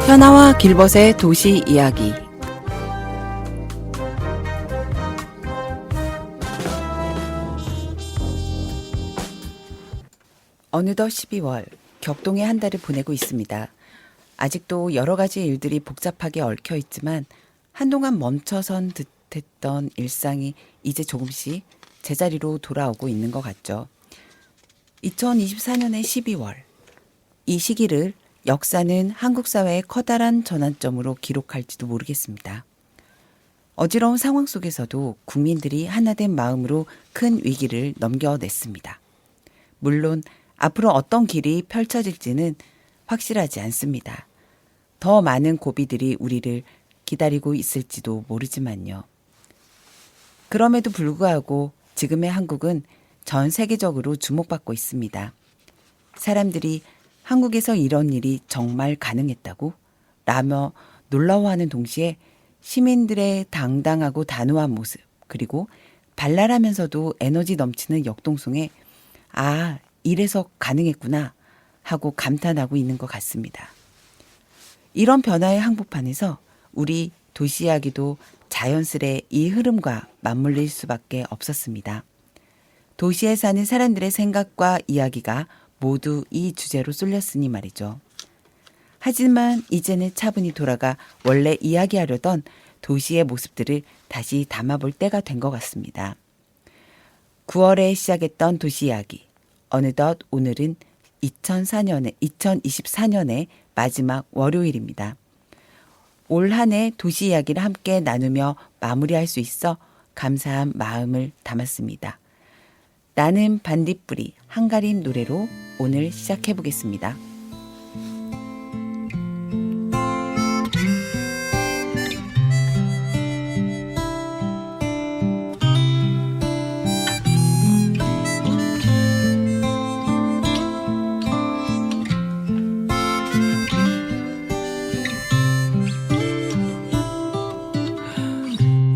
현아와 길벗의 도시 이야기. 어느덧 12월, 격동의 한 달을 보내고 있습니다. 아직도 여러 가지 일들이 복잡하게 얽혀 있지만 한동안 멈춰선 듯했던 일상이 이제 조금씩 제자리로 돌아오고 있는 것 같죠. 2024년의 12월, 이 시기를 역사는 한국 사회의 커다란 전환점으로 기록할지도 모르겠습니다. 어지러운 상황 속에서도 국민들이 하나된 마음으로 큰 위기를 넘겨냈습니다. 물론 앞으로 어떤 길이 펼쳐질지는 확실하지 않습니다. 더 많은 고비들이 우리를 기다리고 있을지도 모르지만요. 그럼에도 불구하고 지금의 한국은 전 세계적으로 주목받고 있습니다. 사람들이 한국에서 이런 일이 정말 가능했다고? 라며 놀라워하는 동시에 시민들의 당당하고 단호한 모습, 그리고 발랄하면서도 에너지 넘치는 역동성에 아, 이래서 가능했구나 하고 감탄하고 있는 것 같습니다. 이런 변화의 한복판에서 우리 도시 이야기도 자연스레 이 흐름과 맞물릴 수밖에 없었습니다. 도시에 사는 사람들의 생각과 이야기가 모두 이 주제로 쏠렸으니 말이죠. 하지만 이제는 차분히 돌아가 원래 이야기하려던 도시의 모습들을 다시 담아볼 때가 된 것 같습니다. 9월에 시작했던 도시 이야기. 어느덧 오늘은 2024년의 마지막 월요일입니다. 올 한 해 도시 이야기를 함께 나누며 마무리할 수 있어 감사한 마음을 담았습니다. 나는 반딧불이 한가림 노래로 오늘 시작해 보겠습니다.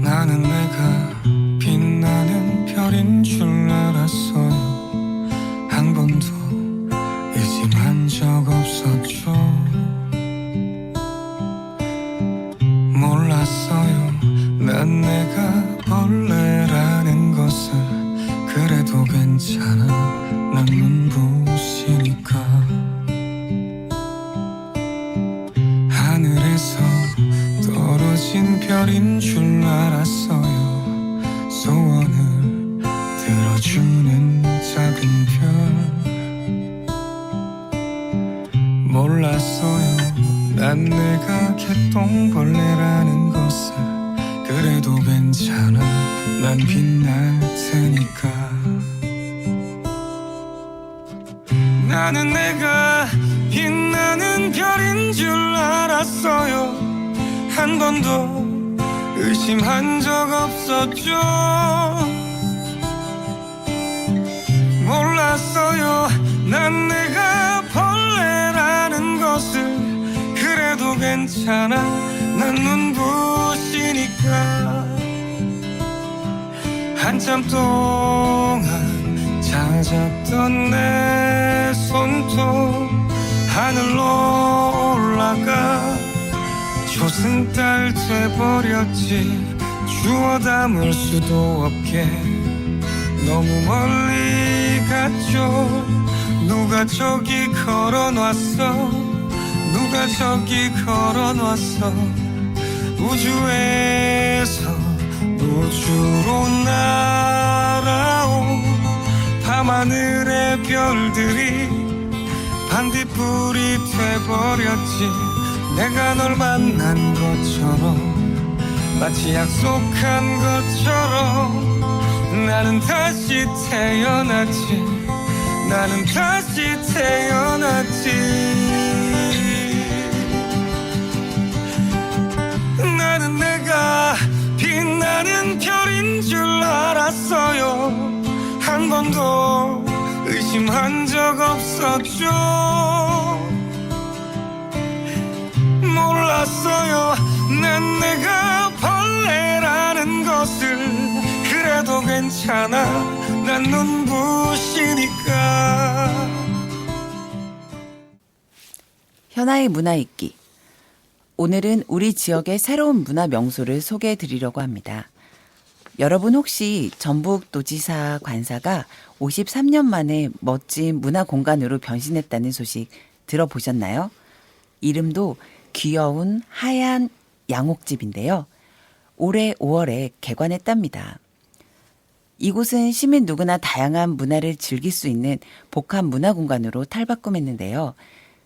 나는 내가 빛나는 별인 줄 알았어요. 한 번도 의심한 적 없었죠. 몰랐어요. 난 내가 벌레라는 것을. 그래도 괜찮아. 난 눈부시니까. 하늘에서 떨어진 별인 줄 알았어요. 소원을 들어주는 작은 별. 몰랐어요. 난 내가 개똥벌레라는 것을. 그래도 괜찮아. 난 빛날 테니까. 나는 내가 빛나는 별인 줄 알았어요. 한 번도 의심한 적 없었죠. 몰랐어요. 난 내가 벌레라는 것을. 그래도 괜찮아. 난 눈부시니까. 한참 동안 찾았던 내 손톱 하늘로 올라가 조승달 돼버렸지. 주워 담을 수도 없게 너무 멀리 갔죠. 누가 저기 걸어놨어. 누가 저기 걸어놨어. 우주에서 우주로 날아온 밤하늘의 별들이 반딧불이 돼버렸지. 내가 널 만난 것처럼, 마치 약속한 것처럼. 나는 다시 태어났지. 나는 다시 태어났지. 나는 내가 빛나는 별인 줄 알았어요. 한 번도 의심한 적 없었죠. 몰랐어요. 난 내가 벌레라는 것을. 그래도 괜찮아. 난 눈부시니까. 현아의 문화 읽기. 오늘은 우리 지역의 새로운 문화 명소를 소개해 드리려고 합니다. 여러분 혹시 전북도지사 관사가 53년 만에 멋진 문화 공간으로 변신했다는 소식 들어보셨나요? 이름도 귀여운 하얀 양옥집인데요. 올해 5월에 개관했답니다. 이곳은 시민 누구나 다양한 문화를 즐길 수 있는 복합 문화 공간으로 탈바꿈했는데요.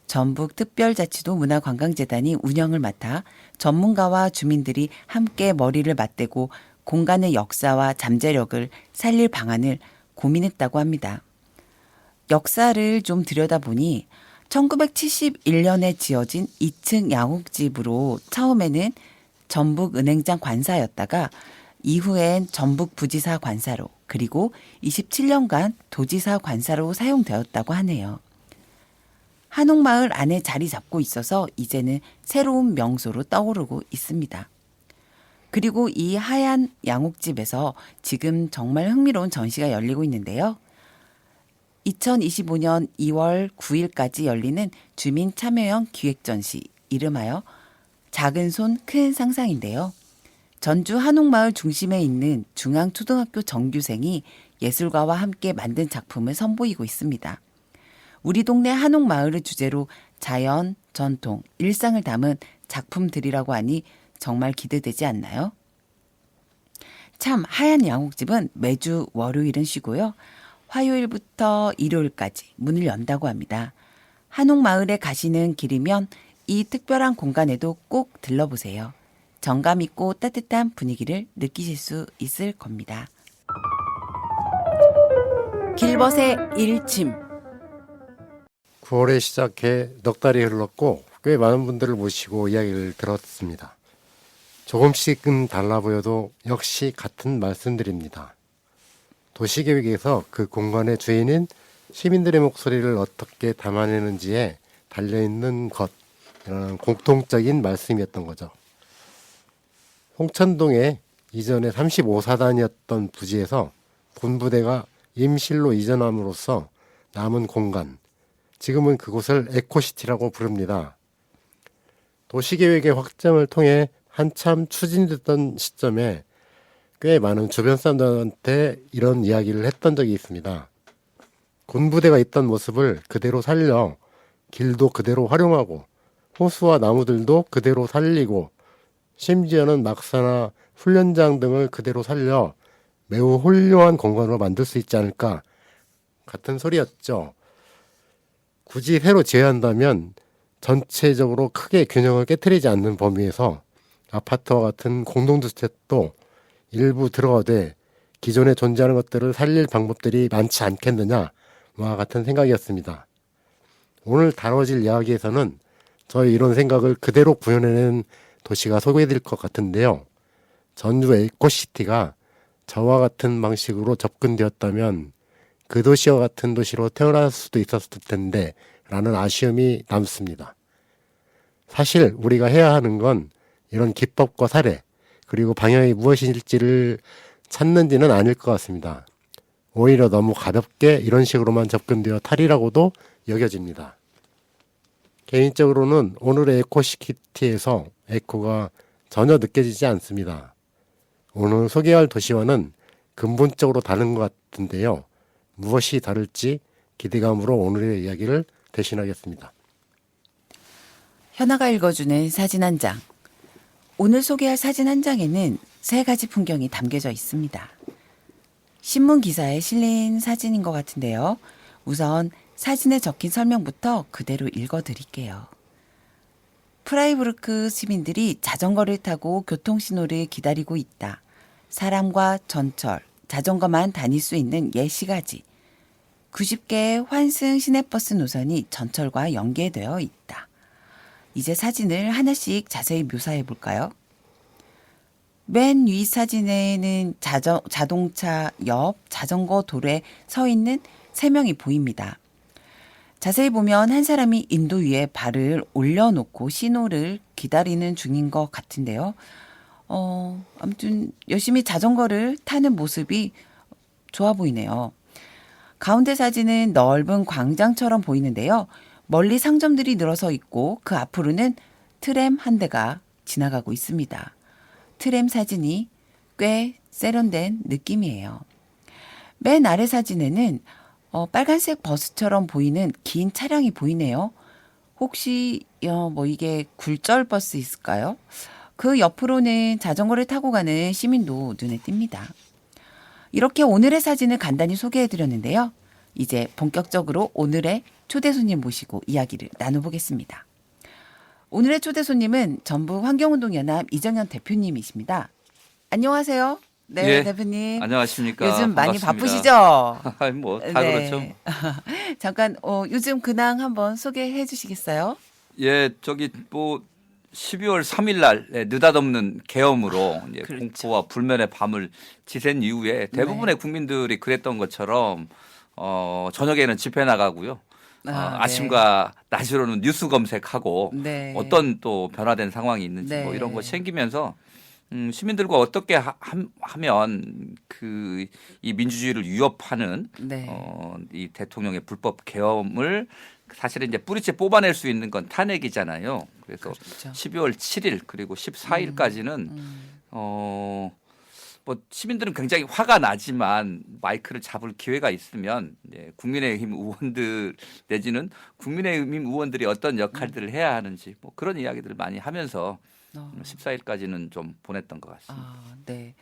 전북특별자치도 문화관광재단이 운영을 맡아 전문가와 주민들이 함께 머리를 맞대고 공간의 역사와 잠재력을 살릴 방안을 고민했다고 합니다. 역사를 좀 들여다보니 1971년에 지어진 2층 양옥집으로 처음에는 전북은행장 관사였다가 이후엔 전북부지사 관사로 그리고 27년간 도지사 관사로 사용되었다고 하네요. 한옥마을 안에 자리 잡고 있어서 이제는 새로운 명소로 떠오르고 있습니다. 그리고 이 하얀 양옥집에서 지금 정말 흥미로운 전시가 열리고 있는데요. 2025년 2월 9일까지 열리는 주민 참여형 기획전시 이름하여 작은 손 큰 상상인데요. 전주 한옥마을 중심에 있는 중앙초등학교 정규생이 예술가와 함께 만든 작품을 선보이고 있습니다. 우리 동네 한옥마을을 주제로 자연, 전통, 일상을 담은 작품들이라고 하니 정말 기대되지 않나요? 참 하얀 양옥집은 매주 월요일은 쉬고요. 화요일부터 일요일까지 문을 연다고 합니다. 한옥마을에 가시는 길이면 이 특별한 공간에도 꼭 들러보세요. 정감 있고 따뜻한 분위기를 느끼실 수 있을 겁니다. 길벗의 일침 9월에 시작해 넉 달이 흘렀고 꽤 많은 분들을 모시고 이야기를 들었습니다. 조금씩은 달라 보여도 역시 같은 말씀드립니다. 도시계획에서 그 공간의 주인인 시민들의 목소리를 어떻게 담아내는지에 달려있는 것이라는 공통적인 말씀이었던 거죠. 홍천동에 이전에 35사단이었던 부지에서 군부대가 임실로 이전함으로써 남은 공간, 지금은 그곳을 에코시티라고 부릅니다. 도시계획의 확장을 통해 한참 추진됐던 시점에 꽤 많은 주변 사람들한테 이런 이야기를 했던 적이 있습니다. 군부대가 있던 모습을 그대로 살려 길도 그대로 활용하고 호수와 나무들도 그대로 살리고 심지어는 막사나 훈련장 등을 그대로 살려 매우 훌륭한 공간으로 만들 수 있지 않을까 같은 소리였죠. 굳이 새로 지어야 한다면 전체적으로 크게 균형을 깨트리지 않는 범위에서 아파트와 같은 공동주택도 일부 들어가되 기존에 존재하는 것들을 살릴 방법들이 많지 않겠느냐와 같은 생각이었습니다. 오늘 다뤄질 이야기에서는 저의 이런 생각을 그대로 구현해낸 도시가 소개될 것 같은데요. 전주 에코시티가 저와 같은 방식으로 접근되었다면 그 도시와 같은 도시로 태어날 수도 있었을 텐데 라는 아쉬움이 남습니다. 사실 우리가 해야 하는 건 이런 기법과 사례 그리고 방향이 무엇일지를 찾는지는 아닐 것 같습니다. 오히려 너무 가볍게 이런 식으로만 접근되어 탈이라고도 여겨집니다. 개인적으로는 오늘의 에코시티에서 에코가 전혀 느껴지지 않습니다. 오늘 소개할 도시와는 근본적으로 다른 것 같은데요. 무엇이 다를지 기대감으로 오늘의 이야기를 대신하겠습니다. 현아가 읽어주는 사진 한 장. 오늘 소개할 사진 한 장에는 3가지 풍경이 담겨져 있습니다. 신문 기사에 실린 사진인 것 같은데요. 우선 사진에 적힌 설명부터 그대로 읽어드릴게요. 프라이부르크 시민들이 자전거를 타고 교통신호를 기다리고 있다. 사람과 전철, 자전거만 다닐 수 있는 옛 시가지. 90개의 환승 시내버스 노선이 전철과 연계되어 있다. 이제 사진을 하나씩 자세히 묘사해 볼까요? 맨 위 사진에는 자동차 옆 자전거 도로에 서 있는 3명이 보입니다. 자세히 보면 한 사람이 인도 위에 발을 올려놓고 신호를 기다리는 중인 것 같은데요. 아무튼 열심히 자전거를 타는 모습이 좋아 보이네요. 가운데 사진은 넓은 광장처럼 보이는데요. 멀리 상점들이 늘어서 있고 그 앞으로는 트램 한 대가 지나가고 있습니다. 트램 사진이 꽤 세련된 느낌이에요. 맨 아래 사진에는 빨간색 버스처럼 보이는 긴 차량이 보이네요. 혹시 뭐 이게 굴절 버스 있을까요? 그 옆으로는 자전거를 타고 가는 시민도 눈에 띕니다. 이렇게 오늘의 사진을 간단히 소개해드렸는데요. 이제 본격적으로 오늘의 초대 손님 모시고 이야기를 나눠보겠습니다. 오늘의 초대 손님은 전북 환경운동연합 이정현 대표님이십니다. 안녕하세요. 네, 예, 대표님. 안녕하십니까. 요즘 많이 반갑습니다. 바쁘시죠? 뭐 다 그렇죠. 잠깐 요즘 근황 한번 소개해 주시겠어요? 예, 저기 뭐 12월 3일 날 느닷없는 계엄으로 이제 그렇죠. 공포와 불면의 밤을 지샌 이후에 대부분의 국민들이 그랬던 것처럼 저녁에는 집회 나가고요. 네. 아침과 낮으로는 뉴스 검색하고 네. 어떤 또 변화된 상황이 있는지 네. 뭐 이런 거 챙기면서 시민들과 어떻게 하면 이 민주주의를 위협하는 네. 이 대통령의 불법 계엄을 사실은 이제 뿌리째 뽑아낼 수 있는 건 탄핵이잖아요. 그래서 그렇죠. 12월 7일 그리고 14일까지는 뭐 시민들은 굉장히 화가 나지만 마이크를 잡을 기회가 있으면 이제 국민의힘 의원들 내지는 국민의힘 의원들이 어떤 역할들을 해야 하는지 뭐 그런 이야기들을 많이 하면서 14일까지는 좀 보냈던 것 같습니다. 네.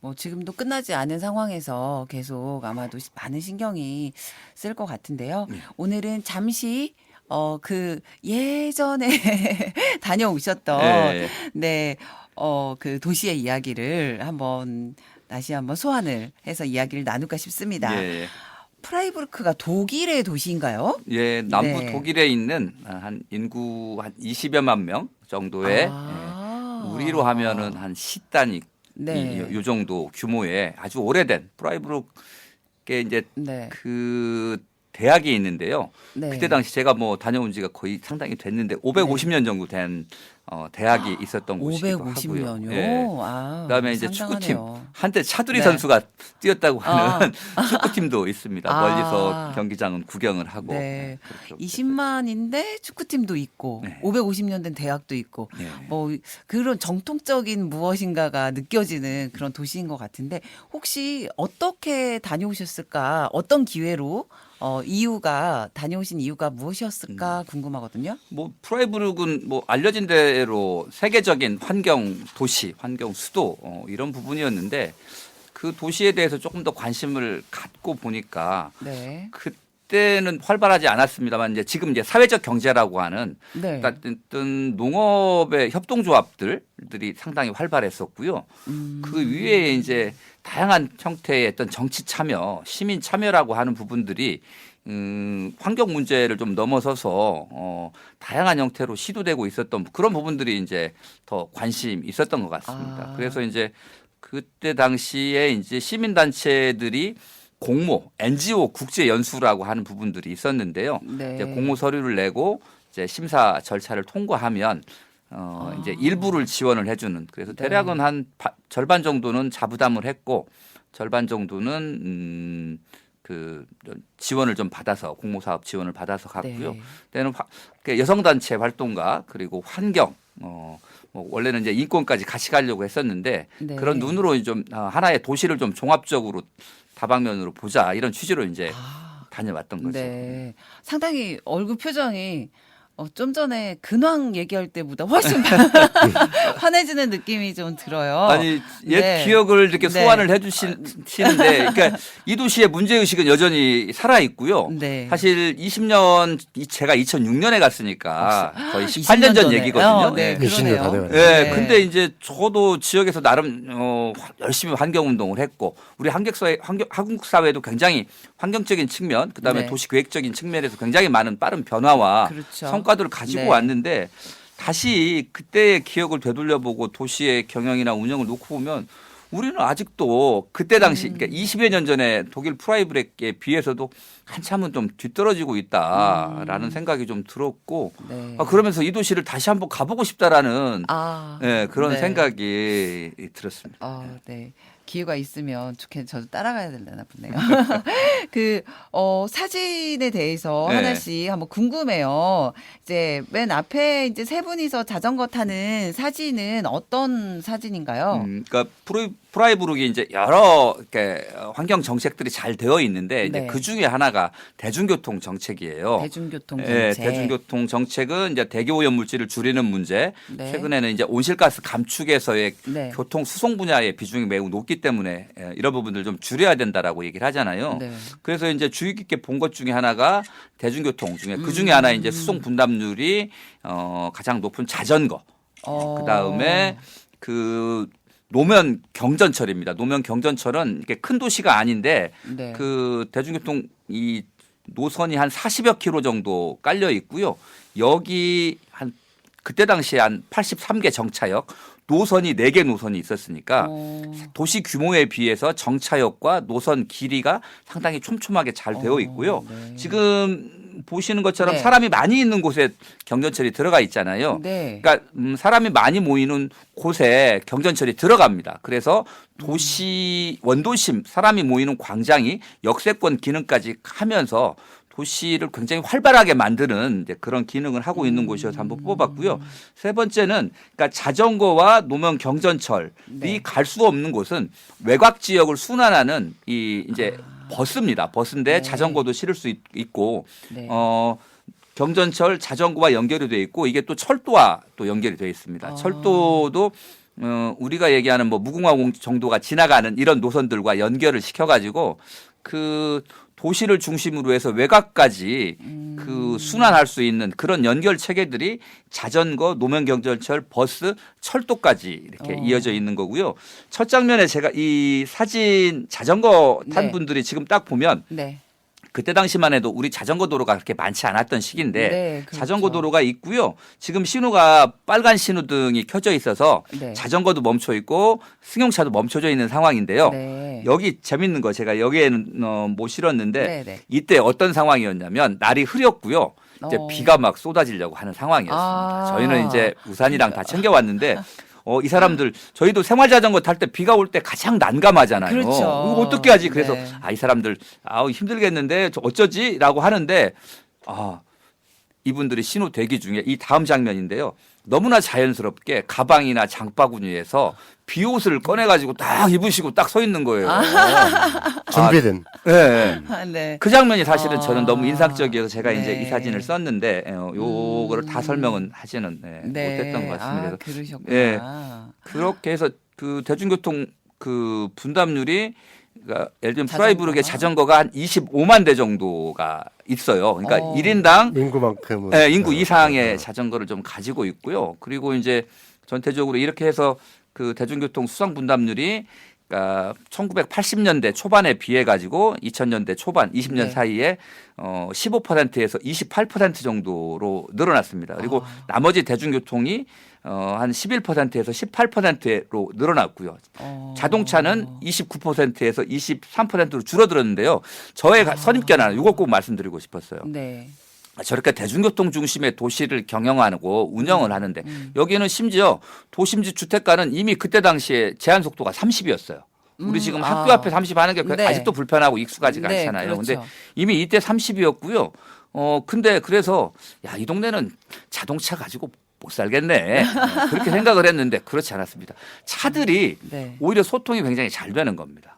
뭐 지금도 끝나지 않은 상황에서 계속 아마도 많은 신경이 쓸 것 같은데요. 오늘은 잠시 그 예전에 다녀오셨던 예. 네. 그 도시의 이야기를 다시 한번 소환을 해서 이야기를 나눌까 싶습니다. 예. 프라이부르크가 독일의 도시인가요? 예, 남부 네. 독일에 있는 한 인구 한 20여만 명 정도의 우리로 하면은 한 10단위 네. 요 정도 규모의 아주 오래된 프라이부르크에 이제 네. 그 대학이 있는데요. 네. 그때 당시 제가 뭐 다녀온 지가 거의 상당히 됐는데 550년 정도 된 대학이 있었던 곳이기도 하고요. 550년요. 예. 그다음에 이제 축구팀 한때 차두리 네. 선수가 뛰었다고 하는 축구팀도 있습니다. 아. 멀리서 경기장은 구경을 하고. 네. 그렇죠. 20만인데 축구팀도 있고 네. 550년 된 대학도 있고 네. 뭐 그런 정통적인 무엇인가가 느껴지는 그런 도시인 것 같은데 혹시 어떻게 다녀오셨을까? 어떤 기회로 다녀오신 이유가 무엇이었을까 궁금하거든요. 뭐 프라이부르크는 뭐 알려진 대로 세계적인 환경 도시, 환경 수도 이런 부분이었는데 그 도시에 대해서 조금 더 관심을 갖고 보니까 네. 그때는 활발하지 않았습니다만 이제 지금 이제 사회적 경제라고 하는 네. 어떤 농업의 협동조합들이 상당히 활발했었고요. 그 위에 이제 다양한 형태의 어떤 정치 참여, 시민 참여라고 하는 부분들이 환경 문제를 좀 넘어서서 다양한 형태로 시도되고 있었던 그런 부분들이 이제 더 관심이 있었던 것 같습니다. 그래서 이제 그때 당시에 이제 시민단체들이 공모, NGO 국제 연수라고 하는 부분들이 있었는데요. 네. 이제 공모 서류를 내고 이제 심사 절차를 통과하면 이제 일부를 지원을 해주는 그래서 네. 대략은 한 절반 정도는 자부담을 했고 절반 정도는 그 지원을 좀 받아서 공모 사업 지원을 받아서 갔고요. 네. 때는 여성 단체 활동가 그리고 환경 뭐 원래는 이제 인권까지 같이 가려고 했었는데 네. 그런 눈으로 좀 하나의 도시를 좀 종합적으로 다방면으로 보자 이런 취지로 이제 다녀왔던 거죠. 네. 상당히 얼굴 표정이 좀 전에 근황 얘기할 때보다 훨씬 환해지는 느낌이 좀 들어요. 아니 옛 네. 기억을 이렇게 네. 소환을 해주시는데, 그러니까 이 도시의 문제 의식은 여전히 살아 있고요. 네. 사실 20년 제가 2006년에 갔으니까 거의 20년 18년 전 전에. 얘기거든요. 네, 몇 십 년 다 그러네요. 돼가요. 예, 네. 근데 이제 저도 지역에서 나름 열심히 환경 운동을 했고 우리 한국 사회도 굉장히 환경적인 측면, 그다음에 네. 도시 계획적인 측면에서 굉장히 많은 빠른 변화와 그렇죠. 성과들을 가지고 네. 왔는데 다시 그때의 기억을 되돌려보고 도시의 경영이나 운영을 놓고 보면 우리는 아직도 그때 당시 그러니까 20여 년 전에 독일 프라이부르크에 비해서도 한참은 좀 뒤떨어지고 있다라는 생각이 좀 들었고 네. 그러면서 이 도시를 다시 한번 가보고 싶다라는 아, 그런 네. 생각이 들었습니다. 네. 기회가 있으면 좋게 저도 따라가야 되려나 보네요. 사진에 대해서 네. 하나씩 한번 궁금해요. 이제 맨 앞에 이제 세 분이서 자전거 타는 사진은 어떤 사진인가요? 그러니까 프라이부르기 이제 여러 이렇게 환경 정책들이 잘 되어 있는데 이제 네. 그 중에 하나가 대중교통 정책이에요. 대중교통 정책. 예, 대중교통 정책은 이제 대기 오염 물질을 줄이는 문제. 네. 최근에는 이제 온실가스 감축에서의 네. 교통 수송 분야의 비중이 매우 높기 때문에 이런 부분들 좀 줄여야 된다라고 얘기를 하잖아요. 네. 그래서 이제 주의 깊게 본 것 중에 하나가 대중교통 중에 그 중에 하나 이제 수송 분담률이 가장 높은 자전거. 그 다음에 그 노면 경전철입니다. 노면 경전철은 이렇게 큰 도시가 아닌데 네. 그 대중교통 이 노선이 한 40여 킬로 정도 깔려 있고요. 여기 한 그때 당시에 한 83개 정차역 노선이 4개 노선이 있었으니까 도시 규모에 비해서 정차역과 노선 길이가 상당히 촘촘하게 잘 되어 있고요. 네. 지금 보시는 것처럼 네. 사람이 많이 있는 곳에 경전철이 들어가 있잖아요. 네. 그러니까 사람이 많이 모이는 곳에 경전철이 들어갑니다. 그래서 도시 원도심 사람이 모이는 광장이 역세권 기능까지 하면서 도시를 굉장히 활발하게 만드는 이제 그런 기능을 하고 있는 곳이어서 한번 뽑아봤고요. 세 번째는 그러니까 자전거와 노면 경전철이 네. 갈 수 없는 곳은 외곽 지역을 순환하는 이 이제 버스입니다. 버스인데 네. 자전거도 실을 수 있고 네. 경전철 자전거와 연결이 돼 있고 이게 또 철도와 또 연결이 돼 있습니다. 철도도 우리가 얘기하는 뭐 무궁화 정도가 지나가는 이런 노선들과 연결을 시켜가지고 그 도시를 중심으로 해서 외곽까지 그 순환할 수 있는 그런 연결 체계들이 자전거, 노면 경전철, 버스, 철도까지 이렇게 이어져 있는 거고요. 첫 장면에 제가 이 사진 자전거 탄 네. 분들이 지금 딱 보면 네. 그때 당시만 해도 우리 자전거 도로가 그렇게 많지 않았던 시기인데 네, 그렇죠. 자전거 도로가 있고요. 지금 신호가 빨간 신호등이 켜져 있어서 네. 자전거도 멈춰 있고 승용차도 멈춰져 있는 상황인데요. 네. 여기 재밌는 거 제가 여기에는 못 실었는데 네, 네. 이때 어떤 상황이었냐면 날이 흐렸고요. 이제 비가 막 쏟아지려고 하는 상황이었습니다. 아. 저희는 이제 우산이랑 다 챙겨왔는데 이 사람들 저희도 생활 자전거 탈 때 비가 올 때 가장 난감하잖아요. 그렇죠. 이거 어떻게 하지? 그래서 네. 이 사람들 힘들겠는데 저 어쩌지라고 하는데 이분들이 신호 대기 중에 이 다음 장면인데요. 너무나 자연스럽게 가방이나 장바구니에서 비옷을 꺼내 가지고 딱 입으시고 딱 서 있는 거예요. 준비된. 네. 네. 그 장면이 사실은 저는 너무 인상적이어서 제가 이제 네. 이 사진을 썼는데 요거를 다 설명은 하지는 못했던 것 같습니다. 그래서 그러셨구나. 예. 그렇게 해서 그 대중교통 그 분담률이 그러니까 예를 들면 프라이부르크의 자전거가 한 25만 대 정도가 있어요. 그러니까 1인당 인구만큼은. 인구 이상의 자전거를 좀 가지고 있고요. 그리고 이제 전체적으로 이렇게 해서 그 대중교통 수상 분담률이 그러니까 1980년대 초반에 비해 가지고 2000년대 초반 20년 네. 사이에 15%에서 28% 정도로 늘어났습니다. 그리고 나머지 대중교통이 한 11%에서 18%로 늘어났고요. 자동차는 29%에서 23%로 줄어들었는데요. 저의 선입견은 이걸 꼭 말씀드리고 싶었어요. 네. 저렇게 대중교통 중심의 도시를 경영하고 운영을 하는데 여기는 심지어 도심지 주택가는 이미 그때 당시에 제한 속도가 30이었어요. 우리 지금 학교 앞에 30 하는 게 네. 아직도 불편하고 익숙하지가 네, 않잖아요. 그렇죠. 근데 이미 이때 30이었고요. 근데 그래서 이 동네는 자동차 가지고 못 살겠네. 그렇게 생각을 했는데 그렇지 않았습니다. 차들이 네. 오히려 소통이 굉장히 잘 되는 겁니다.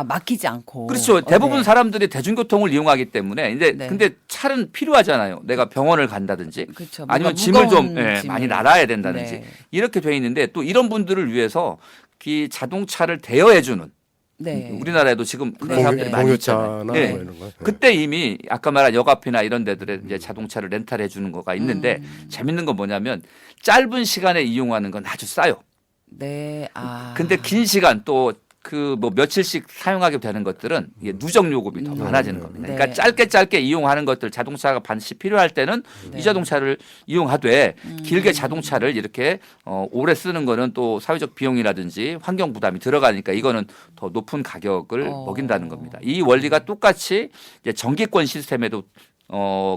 막히지 않고. 그렇죠. 대부분 네. 사람들이 대중교통을 이용하기 때문에 네. 근데 차는 필요하잖아요. 내가 병원을 간다든지 그렇죠. 아니면 뭔가 짐을 좀 무거운 짐을. 많이 날아야 된다든지 네. 이렇게 돼 있는데 또 이런 분들을 위해서 이 자동차를 대여해 주는 네. 우리나라에도 지금 그런 사람들이 많이 있잖아요. 공유차나 네. 뭐 이런 거. 그때 이미 아까 말한 역 앞이나 이런 데들에 이제 자동차를 렌탈해 주는 거가 있는데 재밌는 건 뭐냐면 짧은 시간에 이용하는 건 아주 싸요. 네. 근데 긴 시간 또 그 뭐 며칠씩 사용하게 되는 것들은 이게 누적 요금이 더 많아지는 겁니다. 네. 그러니까 짧게 이용하는 것들 자동차가 반드시 필요할 때는 네. 이 자동차를 이용하되 길게 자동차를 이렇게 오래 쓰는 거는 또 사회적 비용이라든지 환경 부담이 들어가니까 이거는 더 높은 가격을 먹인다는 겁니다. 이 원리가 똑같이 이제 전기권 시스템에도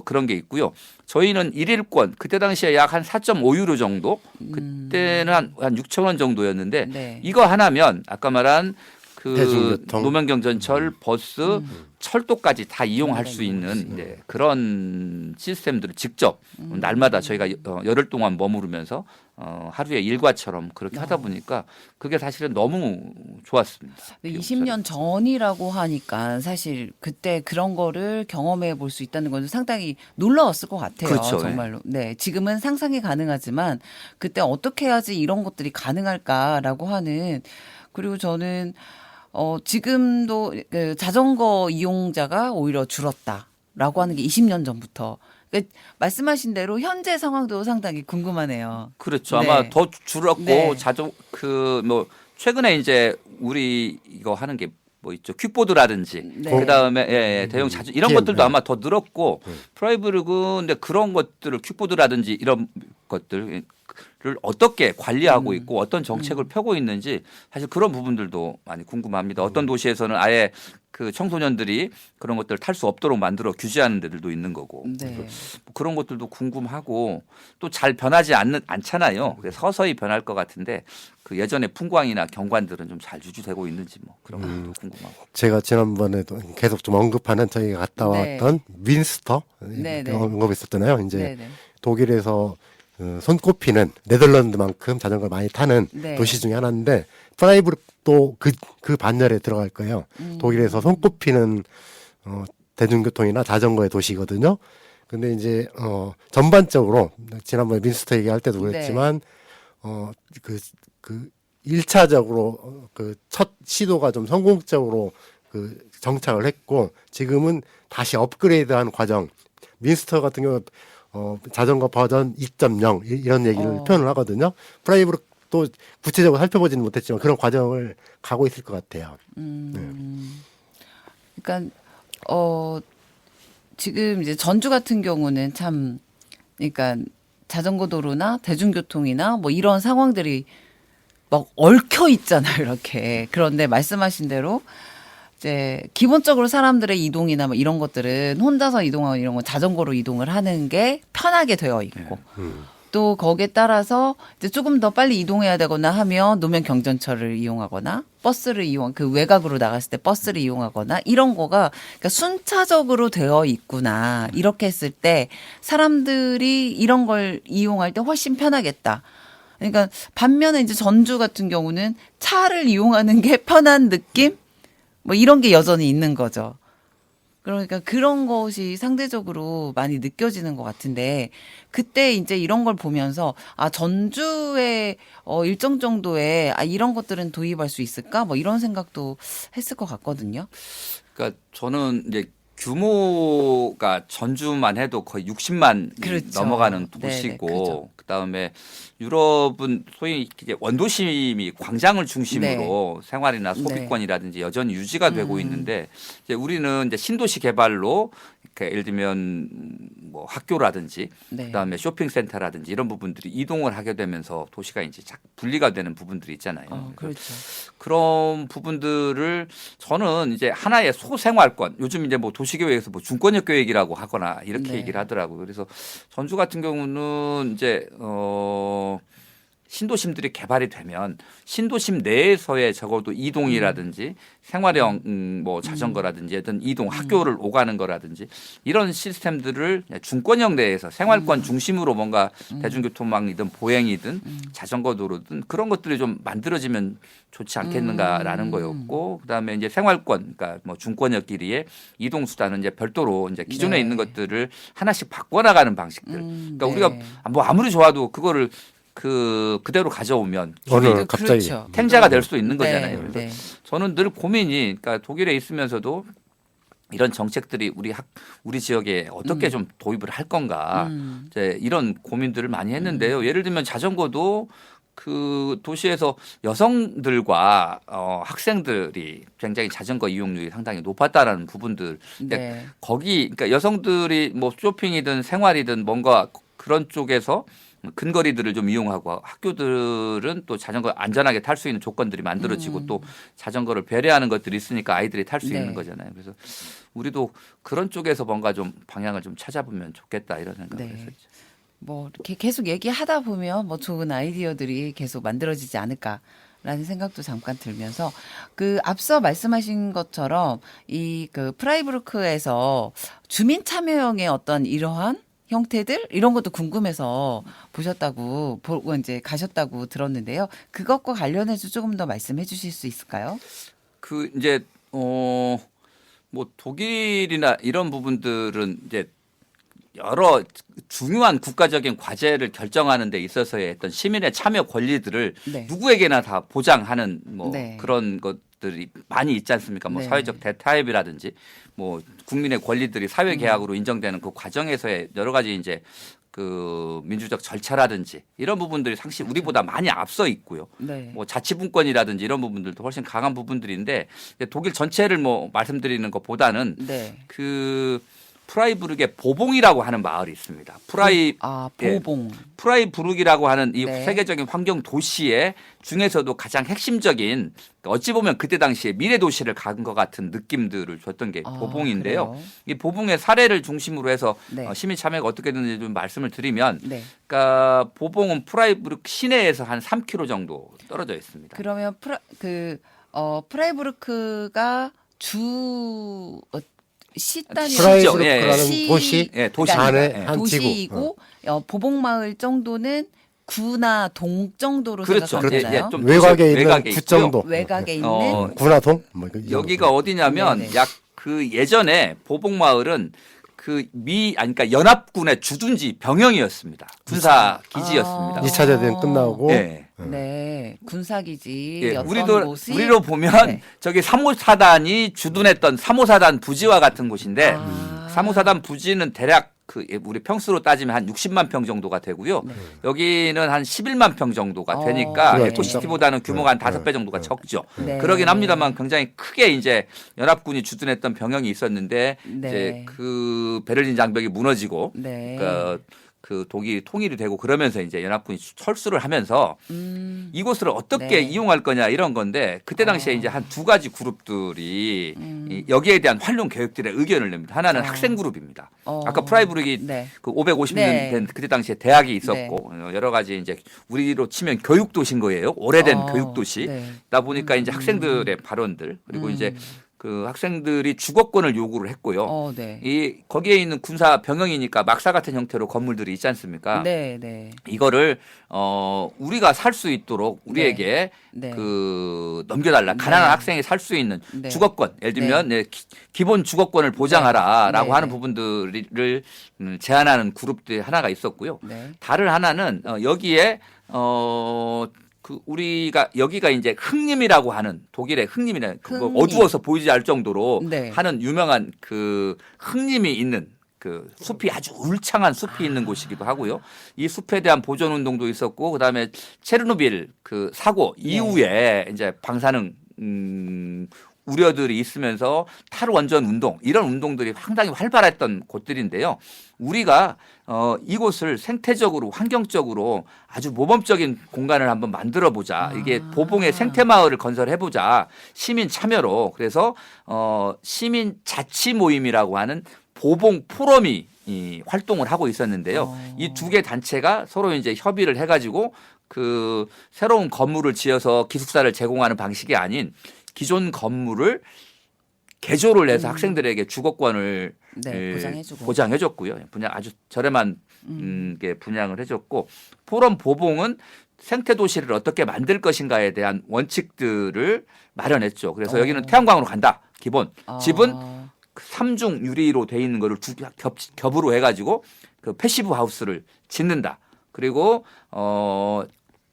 그런 게 있고요. 저희는 일일권 그때 당시에 약 한 4.5유로 정도 그때는 한 6천 원 정도였는데 네. 이거 하나면 아까 말한 그 대중교통. 노면경전철, 버스, 철도까지 다 이용할 수 네, 있는 이제 그런 시스템들을 직접 날마다 저희가 열흘 동안 머무르면서 하루에 일과처럼 그렇게 하다 보니까 그게 사실은 너무 좋았습니다. 20년 전이라고 하니까 사실 그때 그런 거를 경험해 볼 수 있다는 건 상당히 놀라웠을 것 같아요. 그렇죠. 정말로. 네. 지금은 상상이 가능하지만 그때 어떻게 해야지 이런 것들이 가능할까라고 하는 그리고 저는 지금도 그 자전거 이용자가 오히려 줄었다라고 하는 게 20년 전부터. 그러니까 말씀하신 대로 현재 상황도 상당히 궁금하네요. 그렇죠. 네. 아마 더 줄었고 네. 뭐 최근에 이제 우리 이거 하는 게 뭐 있죠. 퀵보드라든지 네. 그다음에 대형 자주 이런 TM, 것들도 네. 아마 더 늘었고 프라이브리그 근데 그런 것들을 퀵보드라든지 이런 것들을 어떻게 관리하고 있고 어떤 정책을 펴고 있는지 사실 그런 부분들도 많이 궁금합니다. 어떤 도시에서는 아예 그 청소년들이 그런 것들을 탈 수 없도록 만들어 규제하는 데들도 있는 거고 네. 뭐 그런 것들도 궁금하고 또 잘 변하지 않잖아요. 그래서 서서히 변할 것 같은데 그 예전의 풍광이나 경관들은 좀 잘 유지되고 있는지 뭐 그런 것도 궁금하고. 제가 지난번에도 계속 좀 언급하는 저희가 갔다 네. 왔던 윈스터 네, 네. 언급했었잖아요. 이제 네, 네. 독일에서 손꼽히는 네덜란드만큼 자전거를 많이 타는 네. 도시 중에 하나인데 프라이브도 그 반열에 들어갈 거예요. 독일에서 손꼽히는 대중교통이나 자전거의 도시거든요. 근데 이제 전반적으로 지난번에 민스터 얘기할 때도 그랬지만 그 1차적으로 그 첫 시도가 좀 성공적으로 그 정착을 했고 지금은 다시 업그레이드한 과정. 민스터 같은 경우 자전거 버전 2.0 이런 얘기를 표현을 하거든요. 프라이브로 또 구체적으로 살펴보지는 못했지만 그런 과정을 가고 있을 것 같아요. 그러니까 지금 이제 전주 같은 경우는 참 그러니까 자전거 도로나 대중교통이나 뭐 이런 상황들이 막 얽혀 있잖아요, 이렇게. 그런데 말씀하신 대로 이제 기본적으로 사람들의 이동이나 뭐 이런 것들은 혼자서 이동하고 이런 건 자전거로 이동을 하는 게 편하게 되어 있고 또 거기에 따라서 이제 조금 더 빨리 이동해야 되거나 하면 노면 경전철을 이용하거나 버스를 그 외곽으로 나갔을 때 버스를 이용하거나 이런 거가 그러니까 순차적으로 되어 있구나. 이렇게 했을 때 사람들이 이런 걸 이용할 때 훨씬 편하겠다. 그러니까 반면에 이제 전주 같은 경우는 차를 이용하는 게 편한 느낌? 뭐 이런 게 여전히 있는 거죠. 그러니까 그런 것이 상대적으로 많이 느껴지는 것 같은데 그때 이제 이런 걸 보면서 전주에 일정 정도의 이런 것들은 도입할 수 있을까? 뭐 이런 생각도 했을 것 같거든요. 그러니까 저는 이제 규모가 전주만 해도 거의 60만 그렇죠. 넘어가는 네네, 도시고 그죠. 그다음에 유럽은 소위 이제 원도심이 광장을 중심으로 생활이나 소비권이라든지 여전히 유지가 되고 있는데 이제 우리는 이제 신도시 개발로 그러니까 예를 들면 뭐 학교라든지 네. 그다음에 쇼핑센터라든지 이런 부분들이 이동을 하게 되면서 도시가 이제 분리가 되는 부분들이 있잖아요. 그렇죠. 그런 부분들을 저는 이제 하나의 소생활권 요즘 이제 뭐 도시계획에서 뭐 중권역 계획이라고 하거나 이렇게 네. 얘기를 하더라고요. 그래서 전주 같은 경우는 이제 신도심들이 개발이 되면 신도심 내에서의 적어도 이동이라든지 생활형 뭐 자전거라든지 어떤 이동 학교를 오가는 거라든지 이런 시스템들을 중권역 내에서 생활권 중심으로 뭔가 대중교통망이든 보행이든 자전거 도로든 그런 것들이 좀 만들어지면 좋지 않겠는가라는 거였고 그다음에 이제 생활권 그러니까 뭐 중권역 길이의 이동 수단은 이제 별도로 이제 기존에 네. 있는 것들을 하나씩 바꿔나가는 방식들. 그러니까 네. 우리가 뭐 아무리 좋아도 그거를 그대로 가져오면 오늘 갑자기 그렇죠. 탱자가 될 수도 있는 네, 거잖아요. 그래서 네. 저는 늘 고민이 그러니까 독일에 있으면서도 이런 정책들이 우리 지역에 어떻게 좀 도입을 할 건가 이제 이런 고민들을 많이 했는데요. 예를 들면 자전거도 그 도시에서 여성들과 학생들이 굉장히 자전거 이용률이 상당히 높았다라는 부분들. 네. 거기 그러니까 여성들이 뭐 쇼핑이든 생활이든 뭔가 그런 쪽에서 근거리들을 좀 이용하고 학교들은 또 자전거 안전하게 탈 수 있는 조건들이 만들어지고 또 자전거를 배려하는 것들이 있으니까 아이들이 탈 수 네. 있는 거잖아요. 그래서 우리도 그런 쪽에서 뭔가 좀 방향을 좀 찾아보면 좋겠다 이런 생각을 네. 했었죠. 뭐 이렇게 계속 얘기하다 보면 뭐 좋은 아이디어들이 계속 만들어지지 않을까. 라는 생각도 잠깐 들면서 그 앞서 말씀하신 것처럼 이 그 프라이부르크에서 주민 참여형의 어떤 이러한 형태들 이런 것도 궁금해서 보셨다고 보고 이제 가셨다고 들었는데요. 그것과 관련해서 조금 더 말씀해 주실 수 있을까요? 그 이제 뭐 독일이나 이런 부분들은 이제 여러 중요한 국가적인 과제를 결정하는 데 있어서의 어떤 시민의 참여 권리들을 네. 누구에게나 다 보장하는 뭐 네. 그런 것들이 많이 있지 않습니까? 뭐 네. 사회적 대타협이라든지 뭐 국민의 권리들이 사회 계약으로 인정되는 그 과정에서의 여러 가지 이제 그 민주적 절차라든지 이런 부분들이 상시 우리보다 많이 앞서 있고요. 네. 뭐 자치분권이라든지 이런 부분들도 훨씬 강한 부분들인데 독일 전체를 뭐 말씀드리는 것보다는 네. 그 프라이부르크의 보봉이라고 하는 마을이 있습니다. 보봉. 프라이부르크라고 하는 이 네. 세계적인 환경 도시의 중에서도 가장 핵심적인 어찌 보면 그때 당시에 미래 도시를 간 것 같은 느낌들을 줬던 게 보봉인데요. 그래요? 이 보봉의 사례를 중심으로 해서 네. 시민 참여가 어떻게 되는지 좀 말씀을 드리면, 네. 그러니까 보봉은 프라이부르크 시내에서 한 3km 정도 떨어져 있습니다. 그러면 프라이부르크가 시 단위 프라이부르크라는 시- 도시 예, 도시 그러니까 안에 예. 한 도시이고 보봉마을 정도는 구나 동 정도로 그렇죠. 생각하면 예, 되나요? 예, 좀 외곽에 있는 외곽에 구 있고요. 정도. 외곽에 있는 군화동 뭐 여기가 어디냐면 네네. 약 그 예전에 보봉마을은 그러니까 연합군의 주둔지 병영이었습니다. 군사 기지였습니다. 아. 2차 대전 끝나고 예. 네, 군사기지 예, 어떤 곳이 우리로 보면 네. 저기 3호사단이 주둔했던 3호사단 부지와 같은 곳인데 아. 3호사단 부지는 대략 그 우리 평수로 따지면 한 60만 평 정도가 되고요. 네. 여기는 한 11만 평 정도가 되니까 네. 에코시티보다는 규모가 한 5배 정도가 적죠. 네. 그러긴 합니다만 굉장히 크게 이제 연합군이 주둔했던 병영이 있었는데 네. 이제 그 베를린 장벽이 무너지고 네. 그 독일이 통일이 되고 그러면서 이제 연합군이 철수를 하면서 이곳을 어떻게 네. 이용할 거냐 이런 건데 그때 당시에 이제 한 두 가지 그룹들이 이 여기에 대한 활용 계획들의 의견을 냅니다. 하나는 학생 그룹입니다. 아까 프라이부르크가 네. 그 550년 네. 된 그때 당시에 대학이 있었고 여러 가지 이제 우리로 치면 교육 도시인 거예요. 오래된 교육 도시다 네. 보니까 이제 학생들의 발언들 그리고 이제 그 학생들이 주거권을 요구를 했고요. 네. 이 거기에 있는 군사 병영이니까 막사 같은 형태로 건물들이 있지 않습니까? 네, 네. 이거를 우리가 살 수 있도록 우리에게 네. 그 넘겨달라. 가난한 네. 학생이 살 수 있는 네. 주거권. 예를 들면 기본 주거권을 보장하라라고 네. 하는 부분들을 제안하는 그룹들이 하나가 있었고요. 네. 다른 하나는 여기에 그 우리가 여기가 이제 흑림이라고 하는 독일의 흑림이라는 흑림. 어두워서 보이지 않을 정도로 네. 하는 유명한 그 흑림이 있는 그 숲이 아주 울창한 숲이 있는 곳이기도 하고요. 이 숲에 대한 보존 운동도 있었고 그다음에 체르노빌 그 사고 이후에 이제 방사능 우려들이 있으면서 탈원전 운동 이런 운동들이 상당히 활발했던 곳들인데요. 우리가 이곳을 생태적으로 환경적으로 아주 모범적인 공간을 한번 만들어 보자. 이게 보봉의 생태 마을을 건설해 보자. 시민 참여로. 그래서 시민 자치 모임이라고 하는 보봉 포럼이 활동을 하고 있었는데요. 이 두 개 단체가 서로 이제 협의를 해 가지고 그 새로운 건물을 지어서 기숙사를 제공하는 방식이 아닌 기존 건물을 개조를 해서 학생들에게 주거권을 네, 보장해주고. 보장해줬고요. 분양 아주 저렴한 게 분양을 해줬고 포럼 보봉은 생태 도시를 어떻게 만들 것인가에 대한 원칙들을 마련했죠. 그래서 여기는 태양광으로 간다. 기본 집은 삼중 유리로 돼 있는 거를 겹으로 해가지고 그 패시브 하우스를 짓는다. 그리고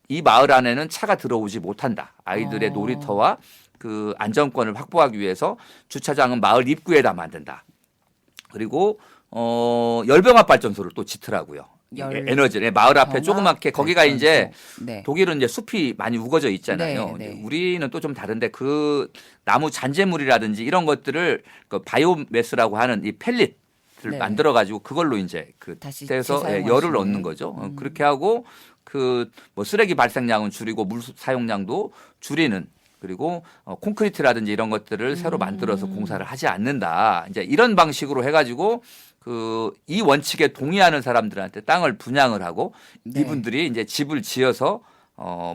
이 마을 안에는 차가 들어오지 못한다. 아이들의 놀이터와 그 안전권을 확보하기 위해서 주차장은 마을 입구에다 만든다. 그리고 열병합 발전소를 또 짓더라고요. 에너지를 마을 앞에 조그맣게 거기가 이제 네. 독일은 이제 숲이 많이 우거져 있잖아요. 네, 네. 우리는 또 좀 다른데 그 나무 잔재물이라든지 이런 것들을 그 바이오매스라고 하는 이 펠릿을 네. 만들어 가지고 그걸로 이제 그 다시 돼서 재사용할 수 열을 있는. 얻는 거죠. 그렇게 하고 그 뭐 쓰레기 발생량은 줄이고 물 사용량도 줄이는 그리고 콘크리트라든지 이런 것들을 새로 만들어서 공사를 하지 않는다. 이제 이런 방식으로 해가지고 그 이 원칙에 동의하는 사람들한테 땅을 분양을 하고 네. 이분들이 이제 집을 지어서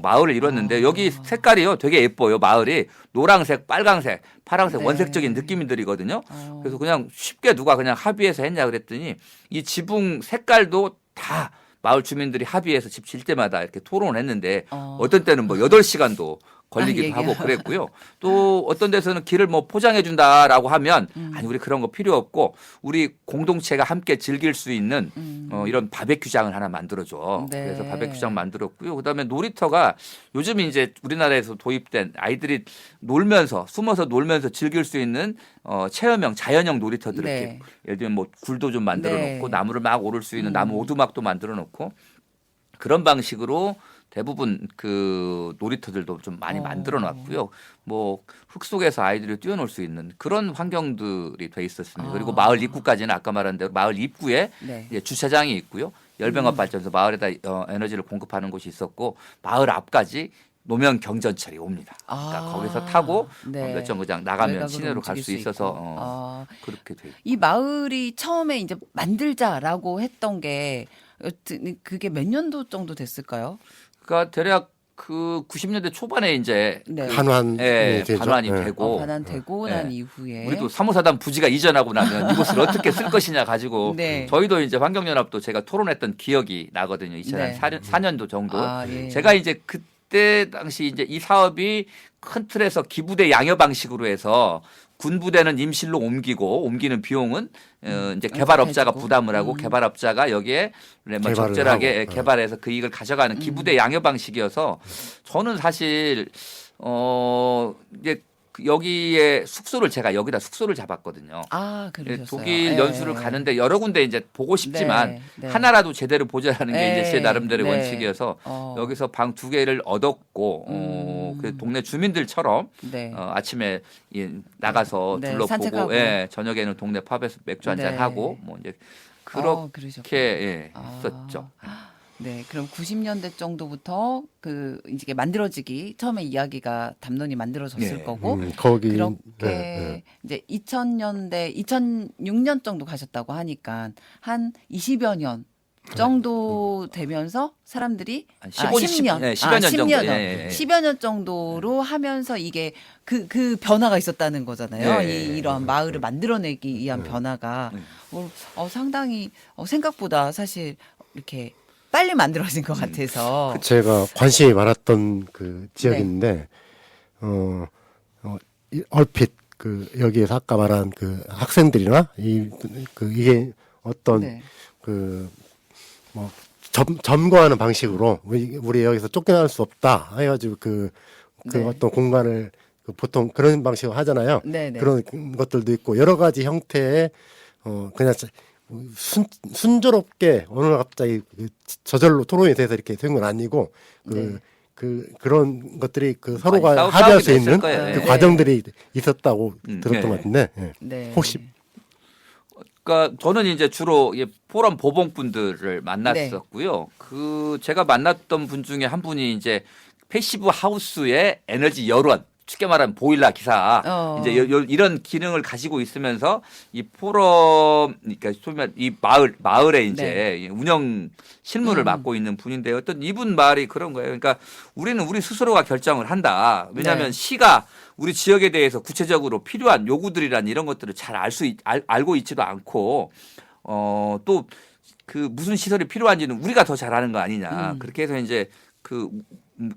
마을을 이뤘는데 여기 색깔이요 되게 예뻐요. 마을이 노란색, 빨강색, 파란색 네. 원색적인 느낌들이거든요. 그래서 그냥 쉽게 누가 그냥 합의해서 했냐 그랬더니 이 지붕 색깔도 다 마을 주민들이 합의해서 집 질 때마다 이렇게 토론을 했는데 어떤 때는 뭐 8시간도 걸리기도 하고 그랬고요. 또 어떤 데서는 길을 뭐 포장해 준다라고 하면 아니 우리 그런 거 필요 없고 우리 공동체가 함께 즐길 수 있는 이런 바베큐장을 하나 만들어줘. 네. 그래서 바베큐장 만들었고요. 그다음에 놀이터가 요즘 이제 우리나라에서 도입된 아이들이 놀면서 숨어서 놀면서 즐길 수 있는 체험형 자연형 놀이터들 네. 이렇게 예를 들면 뭐 굴도 좀 만들어 놓고 네. 나무를 막 오를 수 있는 나무 오두막도 만들어 놓고 그런 방식으로 대부분 그 놀이터들도 좀 많이 만들어 놨고요. 뭐 흙 속에서 아이들이 뛰어놀 수 있는 그런 환경들이 돼 있었습니다. 그리고 마을 입구까지는 아까 말한 대로 마을 입구에 네. 이제 주차장이 있고요. 열병합 발전소 마을에다 에너지를 공급하는 곳이 있었고 마을 앞까지 노면 경전철이 옵니다. 그러니까 거기서 타고 네. 몇 정거장 나가면 외곽으로 시내로 갈 수 움직일 수 있어서 있고. 그렇게 돼 있고. 이 마을이 처음에 이제 만들자라고 했던 게 그게 몇 년도 정도 됐을까요? 그러니까 대략 그 90년대 초반에 이제 네. 한환 되죠. 반환이 네. 되고 반환되고 네. 난 이후에 우리도 3호사단 부지가 이전하고 나면 이곳을 어떻게 쓸 것이냐 가지고 네. 저희도 이제 환경연합도 제가 토론했던 기억이 나거든요. 네. 2004년도 정도. 예. 제가 이제 그때 당시 이제 이 사업이 큰 틀에서 기부대 양여 방식으로 해서 군부대는 임실로 옮기는 비용은 이제 개발업자가 해주고. 부담을 하고 개발업자가 여기에 뭐 개발을 적절하게 하고. 개발해서 그 이익을 가져가는 기부대 양여 방식이어서 저는 사실 이제 여기에 숙소를 제가 여기다 숙소를 잡았거든요. 그러셨어요. 독일 예. 연수를 가는데 여러 군데 이제 보고 싶지만 네. 하나라도 제대로 보자라는 게 이제 제 네. 나름대로의 네. 원칙이어서 여기서 방 2개를 얻었고 그 동네 주민들처럼 네. 아침에 나가서 네, 둘러보고 산책하고. 저녁에는 동네 팝에서 맥주 한잔 네. 하고 뭐 이제 그러셨구나. 그렇게 했었죠. 네, 그럼 90년대 정도부터 그 이제 만들어지기 처음에 이야기가 담론이 만들어졌을 네. 거고 거기 그렇게 네. 이제 2000년대 2006년 정도 가셨다고 하니까 한 20여 년 정도 되면서 사람들이 한 10년, 10여 년 정도. 10여 년 정도로 하면서 이게 그 변화가 있었다는 거잖아요. 네. 이러한 마을을 만들어내기 위한 변화가 상당히 생각보다 사실 이렇게 빨리 만들어진 것 같아서. 제가 관심이 많았던 그 지역인데 얼핏 그 여기에서 아까 말한 그 학생들이나 이게 어떤 네. 그 뭐 점거하는 방식으로 우리 여기서 쫓겨날 수 없다 해가지고 그 네. 어떤 공간을 보통 그런 방식으로 하잖아요. 네네. 그런 것들도 있고 여러 가지 형태의 그냥 순조롭게 어느 날 갑자기 저절로 토론이 돼서 이렇게 된 건 아니고 그런 것들이 서로가 합의할 수 있는 그 네. 과정들이 있었다고 들었던 네. 것 같은데 네. 혹시 그러니까 저는 이제 주로 포럼 보봉분들을 만났었고요. 그 제가 만났던 분 중에 한 분이 이제 패시브 하우스의 에너지 열원, 쉽게 말하면 보일러 기사, 이제 이런 기능을 가지고 있으면서 이 포럼, 그러니까 소위 말 이 마을에 이제 운영 실무를 맡고 있는 분인데 어떤 이분 말이 그런 거예요. 그러니까 우리는 우리 스스로가 결정을 한다. 왜냐하면 네. 시가 우리 지역에 대해서 구체적으로 필요한 요구들이란 이런 것들을 잘 알고 있지도 않고 또 그 무슨 시설이 필요한지는 우리가 더 잘 아는 거 아니냐. 그렇게 해서 이제 그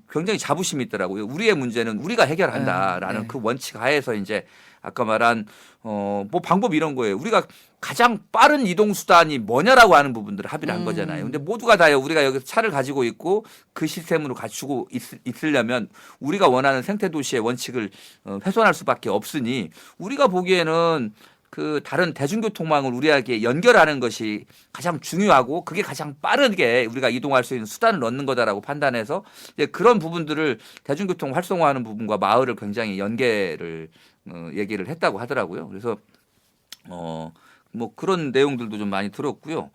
굉장히 자부심이 있더라고요. 우리의 문제는 우리가 해결한다라는 네. 그 원칙 하에서 이제 아까 말한 뭐 방법 이런 거예요. 우리가 가장 빠른 이동 수단이 뭐냐라고 하는 부분들을 합의를 한 거잖아요. 근데 모두가 다요. 우리가 여기서 차를 가지고 있고 그 시스템으로 갖추고 있으려면 우리가 원하는 생태 도시의 원칙을 훼손할 수밖에 없으니 우리가 보기에는 그 다른 대중교통망을 우리에게 연결하는 것이 가장 중요하고 그게 가장 빠르게 우리가 이동할 수 있는 수단을 얻는 거다라고 판단해서 이제 그런 부분들을 대중교통 활성화하는 부분과 마을을 굉장히 연계를 얘기를 했다고 하더라고요. 그래서 뭐 그런 내용들도 좀 많이 들었고요.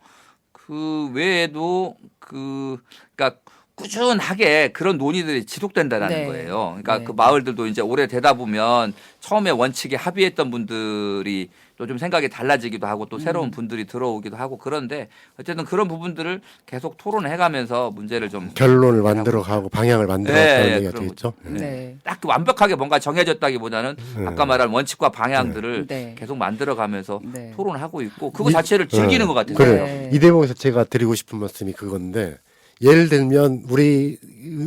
그 외에도 그러니까 꾸준하게 그런 논의들이 지속된다는 네. 거예요. 그러니까 네. 그 마을들도 이제 오래 되다 보면 처음에 원칙에 합의했던 분들이 또 또 좀 생각이 달라지기도 하고 또 새로운 분들이 들어오기도 하고 그런데 어쨌든 그런 부분들을 계속 토론해가면서 문제를 좀 결론을 만들어가고 방향을 만들어가는 네, 얘기가 그런 되겠죠. 네. 딱 완벽하게 뭔가 정해졌다기보다는 아까 말한 원칙과 방향들을 네. 계속 만들어가면서 네. 토론하고 있고 그거 자체를 즐기는 것 같아요. 그래요. 네. 이 대목에서 제가 드리고 싶은 말씀이 그건데 예를 들면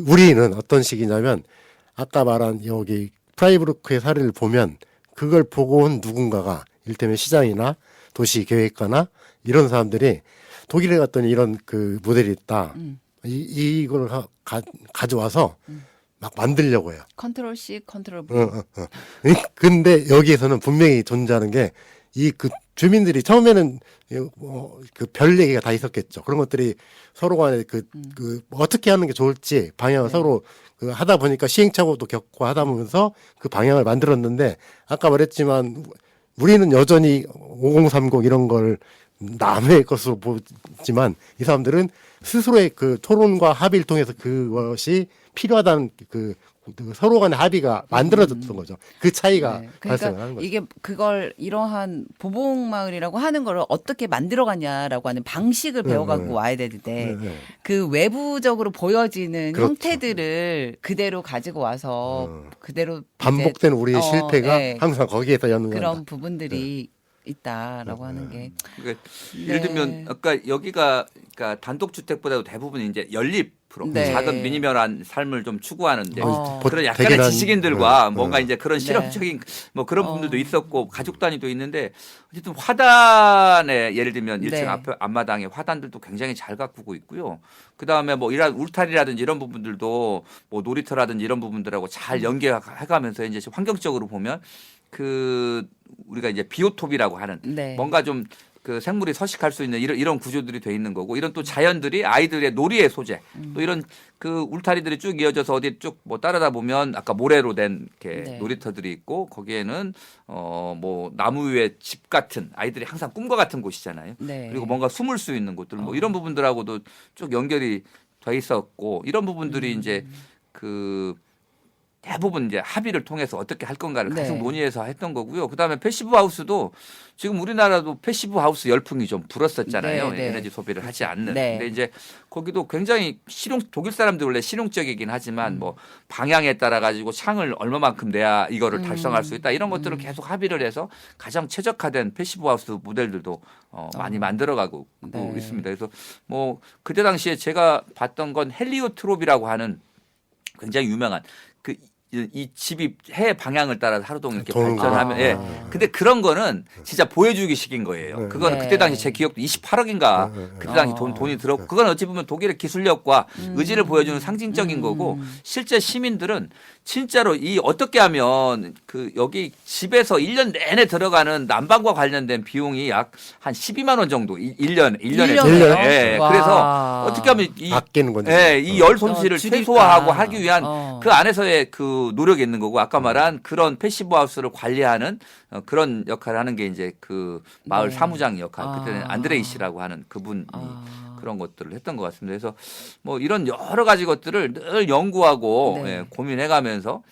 우리는 어떤 식이냐면 아까 말한 여기 프라이브루크의 사례를 보면 그걸 보고 온 누군가가 일테면 시장이나 도시계획가나 이런 사람들이 독일에 갔더니 이런 그 모델이 있다. 이걸 가져와서 막 만들려고 해요. 컨트롤 C, 컨트롤 V. 근데 여기에서는 분명히 존재하는 게 이 그 주민들이 처음에는 그 별 얘기가 다 있었겠죠. 그런 것들이 서로 간에 그 어떻게 하는 게 좋을지 방향을 서로 그 하다 보니까 시행착오도 겪고 하다 보면서 그 방향을 만들었는데 아까 말했지만 우리는 여전히 5030 이런 걸 남의 것으로 보지만 이 사람들은 스스로의 그 토론과 합의를 통해서 그것이 필요하다는 그 서로 간의 합의가 만들어졌던 거죠. 그 차이가 네. 발생을 하는 그러니까 거죠. 이게 그걸 이러한 보복마을이라고 하는 거를 어떻게 만들어가냐라고 하는 방식을 배워갖고 와야 되는데 네. 그 외부적으로 보여지는 그렇죠. 형태들을 그대로 가지고 와서 그대로 반복된 이제 우리의 실패가 네. 항상 거기에서 연관한다. 그런 부분들이 있다라고 하는 게 그러니까 네. 예를 들면 아까 여기가 그러니까 단독주택보다도 대부분 이제 연립으로 네. 작은 미니멀한 삶을 좀 추구하는데 어. 그런 약간의 대견한, 지식인들과 뭔가 이제 그런 네. 실험적인 뭐 그런 분들도 있었고 가족 단위도 있는데 어쨌든 화단에 예를 들면 1층 네. 앞에 앞마당에 화단들도 굉장히 잘 가꾸고 있고요. 그다음에 뭐 이런 울타리라든지 이런 부분들도 뭐 놀이터라든지 이런 부분들하고 잘 연계해가면서 이제 환경적으로 보면 그 우리가 이제 비오톱이라고 하는 네. 뭔가 좀 그 생물이 서식할 수 있는 이런 구조들이 돼 있는 거고 이런 또 자연들이 아이들의 놀이의 소재 또 이런 그 울타리들이 쭉 이어져서 어디 쭉 뭐 따르다 보면 아까 모래로 된 이렇게 네. 놀이터들이 있고 거기에는 뭐 나무 위에 집 같은 아이들이 항상 꿈과 같은 곳이잖아요. 네. 그리고 뭔가 숨을 수 있는 곳들 뭐 이런 부분들하고도 쭉 연결이 돼 있었고 이런 부분들이 이제 그 대부분 이제 합의를 통해서 어떻게 할 건가를 네. 계속 논의해서 했던 거고요. 그다음에 패시브 하우스도 지금 우리나라도 패시브 하우스 열풍이 좀 불었었잖아요. 네, 네. 에너지 소비를 하지 않는. 네. 근데 이제 거기도 굉장히 독일 사람들 원래 실용적이긴 하지만 뭐 방향에 따라 가지고 창을 얼마만큼 내야 이거를 달성할 수 있다. 이런 것들을 계속 합의를 해서 가장 최적화된 패시브 하우스 모델들도 많이 만들어가고 네. 있습니다. 그래서 뭐 그때 당시에 제가 봤던 건 헬리오트롭이라고 하는 굉장히 유명한 이 집이 해 방향을 따라 하루 종일 이렇게 도는 발전하면 거. 예. 근데 그런 거는 진짜 보여주기식인 거예요. 그거는 네. 그때 당시 제 기억도 28억인가 그때 당시 돈이 들었고 그건 어찌 보면 독일의 기술력과 의지를 보여주는 상징적인 거고 실제 시민들은 진짜로 이 어떻게 하면 그 여기 집에서 1년 내내 들어가는 난방과 관련된 비용이 약 한 12만 원 정도 1년에 일년에요? 예. 와. 그래서 어떻게 하면 아끼는 건지. 예, 이 열 손실을 줄일까. 최소화하고 하기 위한 어. 그 안에서의 그 노력이 있는 거고 아까 말한 그런 패시브 하우스를 관리하는 그런 역할을 하는 게 이제 그 마을 네. 사무장 역할 그때는 아. 안드레이 씨라고 하는 그분이 아. 그런 것들을 했던 것 같습니다. 그래서 뭐 이런 여러 가지 것들을 늘 연구하고 네. 예, 고민해가면서